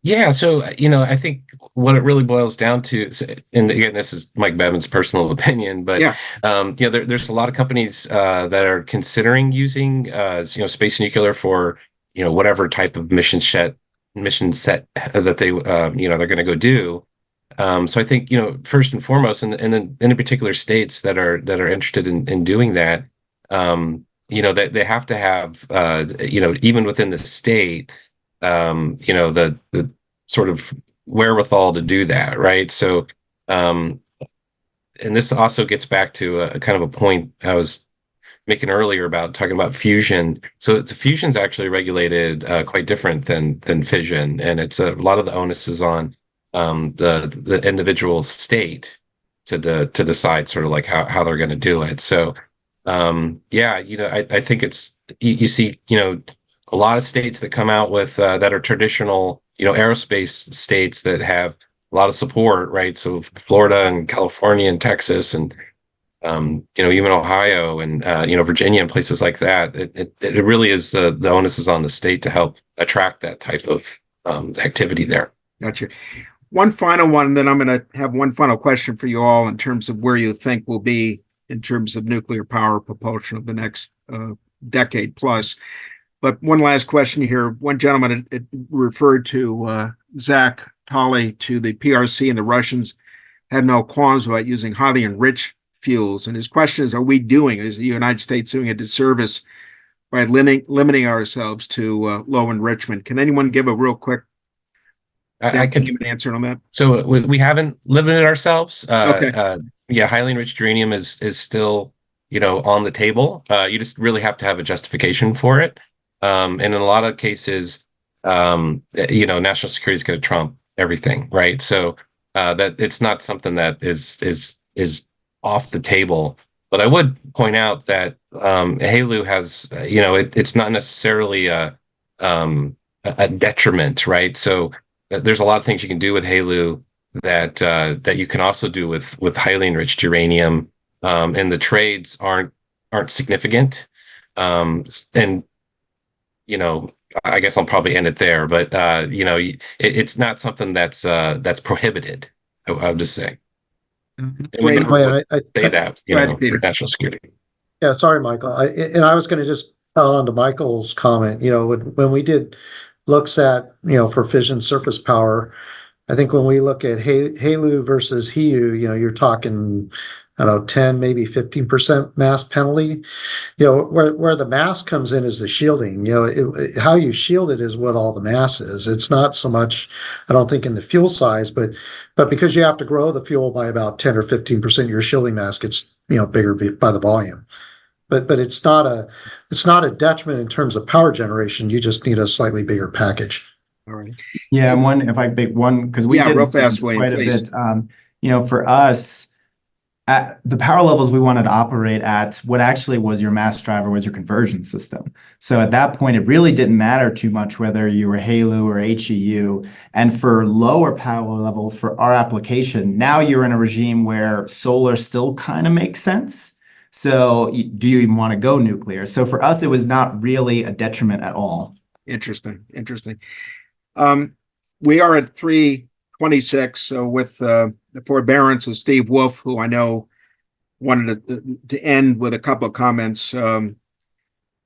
Yeah, so I think what it really boils down to, and again, this is Mike Bevan's personal opinion, but yeah, there's a lot of companies that are considering using space nuclear for whatever type of mission set that they they're going to go do. So I think first and foremost, and then in particular states that are interested in doing that, that they have to have even within the state. The sort of wherewithal to do that, right? So, and this also gets back to a kind of a point I was making earlier about talking about fusion. So fusion's actually regulated quite different than fission, and it's a lot of the onus is on the individual state to decide sort of like how they're going to do it. So, I think it's you see a lot of states that come out with that are traditional, aerospace states that have a lot of support, right? So Florida and California and Texas and even Ohio and Virginia and places like that. It really is the onus is on the state to help attract that type of activity there. Gotcha. One final one, and then I'm going to have one final question for you all in terms of where you think we'll be in terms of nuclear power propulsion of the next decade plus. But one last question here. One gentleman referred to Zach Tolley to the PRC, and the Russians had no qualms about using highly enriched fuels. And his question is, is the United States doing a disservice by limiting ourselves to low enrichment? Can anyone give a real quick I can answer on that? So we haven't limited ourselves. Okay. Highly enriched uranium is still, on the table. You just really have to have a justification for it. And in a lot of cases, national security is going to trump everything, right? So that it's not something that is off the table. But I would point out that HALEU has, it's not necessarily a detriment, right? So there's a lot of things you can do with HALEU that you can also do with highly enriched uranium, and the trades aren't significant, and I guess I'll probably end it there, but it's not something that's prohibited. I would just say. Wait, I say that for national security. Yeah, sorry, Michael. I was going to just follow on to Michael's comment. When we did looks at for fission surface power, I think when we look at HALEU versus HEU, you're talking, I don't know, 10, maybe 15% mass penalty. Where the mass comes in is the shielding. How you shield it is what all the mass is. It's not so much, I don't think, in the fuel size, but because you have to grow the fuel by about 10 or 15%, your shielding mass gets bigger by the volume. But it's not a detriment in terms of power generation. You just need a slightly bigger package. All right. Yeah, if I pick one, because we did real fast, quite Wayne, a please. bit. For us, at the power levels we wanted to operate at, what actually was your mass driver was your conversion system. So at that point, it really didn't matter too much whether you were HALEU or HEU. And for lower power levels for our application, now you're in a regime where solar still kind of makes sense. So do you even want to go nuclear? So for us, it was not really a detriment at all. Interesting. We are at 3:26, so with the forbearance of Steve Wolf, who I know wanted to end with a couple of comments. And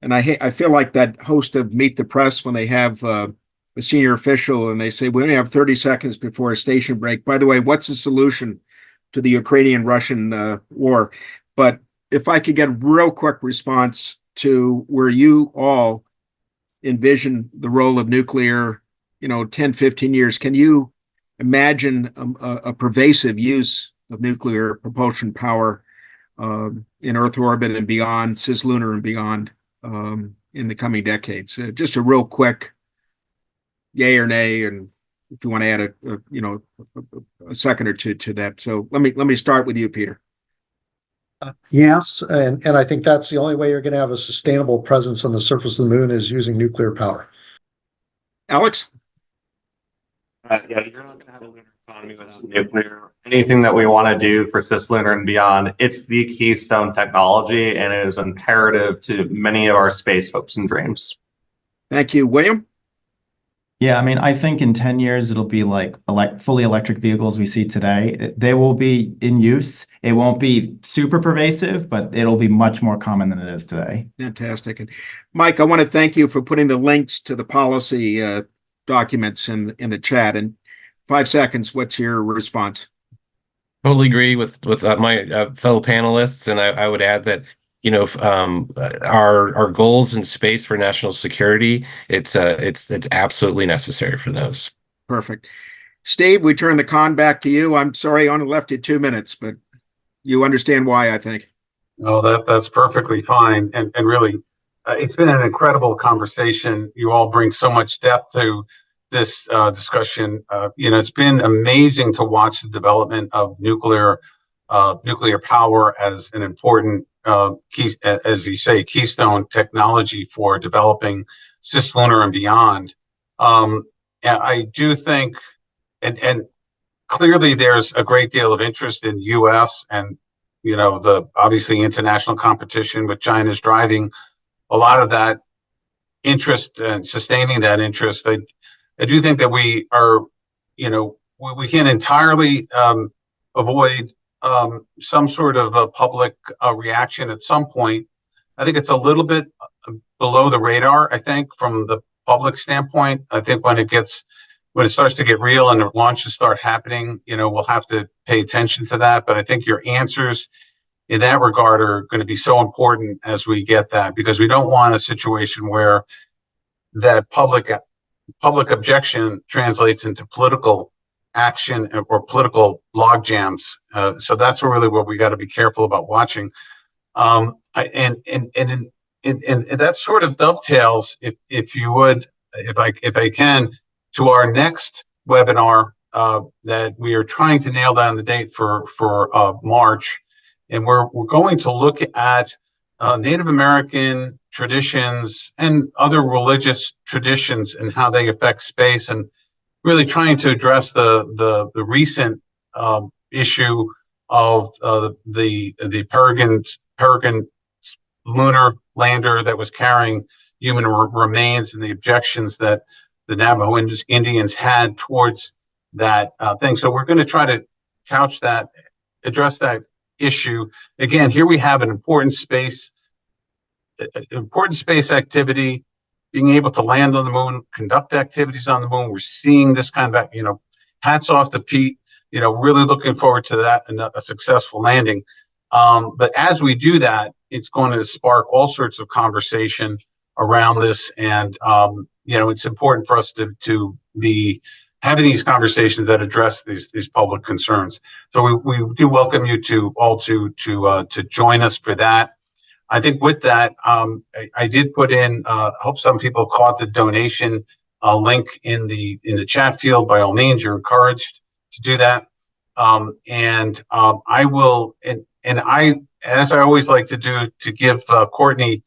I feel like that host of Meet the Press when they have a senior official and they say, we only have 30 seconds before a station break. By the way, what's the solution to the Ukrainian-Russian war? But if I could get a real quick response to where you all envision the role of nuclear, 10, 15 years, can you imagine a pervasive use of nuclear propulsion power in Earth orbit and beyond, cislunar and beyond, in the coming decades? Just a real quick yay or nay, and if you want to add a second or two to that. So let me start with you, Peter. Yes, and I think that's the only way you're going to have a sustainable presence on the surface of the moon is using nuclear power. Alex? Yeah, you're not going to have a lunar economy without nuclear. Anything that we want to do for cislunar and beyond, it's the keystone technology, and it is imperative to many of our space hopes and dreams. Thank you. William? Yeah, I mean, I think in 10 years, it'll be like fully electric vehicles we see today. They will be in use. It won't be super pervasive, but it'll be much more common than it is today. Fantastic. And Mike, I want to thank you for putting the links to the policy documents in the chat. In 5 seconds, what's your response? Totally agree with my fellow panelists, and I would add that our goals in space for national security, it's absolutely necessary for those. Perfect. Steve, we turn the con back to you. I'm sorry I only left you 2 minutes, but you understand why, I think. No, that's perfectly fine. And really, it's been an incredible conversation. You all bring so much depth to this discussion. It's been amazing to watch the development of nuclear power as an important as you say, keystone technology for developing cislunar and beyond. And I do think, and clearly there's a great deal of interest in U.S. and, the obviously international competition with China's driving a lot of that interest and sustaining that interest. I do think that we are, we can't entirely avoid some sort of a public reaction at some point. I think it's a little bit below the radar, I think, from the public standpoint. I think when it starts to get real and the launches start happening, we'll have to pay attention to that. But I think your answers in that regard are going to be so important as we get that, because we don't want a situation where that public objection translates into political action or political log jams. So that's really what we got to be careful about watching. And that sort of dovetails, if you would, if I can, to our next webinar that we are trying to nail down the date for March, and we're going to look at Native American traditions and other religious traditions and how they affect space, and really trying to address the recent issue of the Peregrine lunar lander that was carrying human remains, and the objections that the Navajo Indians had towards that thing. So we're going to try to address that issue. Again, here we have an important space activity, being able to land on the moon, conduct activities on the moon. We're seeing this kind of, hats off to Pete, really looking forward to that and a successful landing. But as we do that, it's going to spark all sorts of conversation around this. And, it's important for us to be having these conversations that address these public concerns. So we do welcome you to join us for that. I think with that, I did put in, I hope some people caught the donation link in the chat field. By all means, you're encouraged to do that. I will, and I, as I always like to do, to give Courtney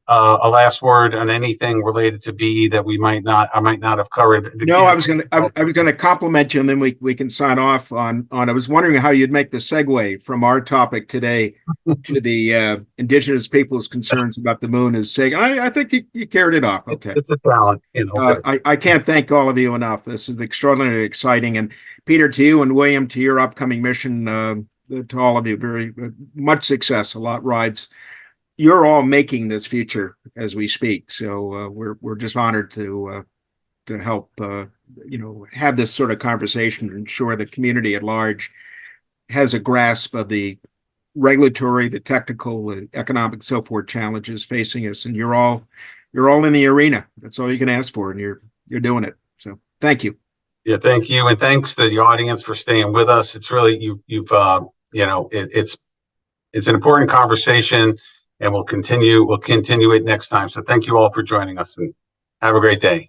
a last word on anything related to BE that I might not have covered? No, I was gonna compliment you, and then we can sign off on. I was wondering how you'd make the segue from our topic today to the indigenous people's concerns about the moon. Is saying I think you carried it off. Okay, It's a talent, you know. I can't thank all of you enough. This is extraordinarily exciting, and Peter, to you, and William, to your upcoming mission. To all of you, very much success. A lot rides. You're all making this future as we speak. So we're just honored to help have this sort of conversation and ensure the community at large has a grasp of the regulatory, the technical, the economic, so forth challenges facing us. And you're all in the arena. That's all you can ask for, and you're doing it. So thank you. Yeah, thank you, and thanks to the audience for staying with us. It's really it's an important conversation. And we'll continue it next time. So thank you all for joining us, and have a great day.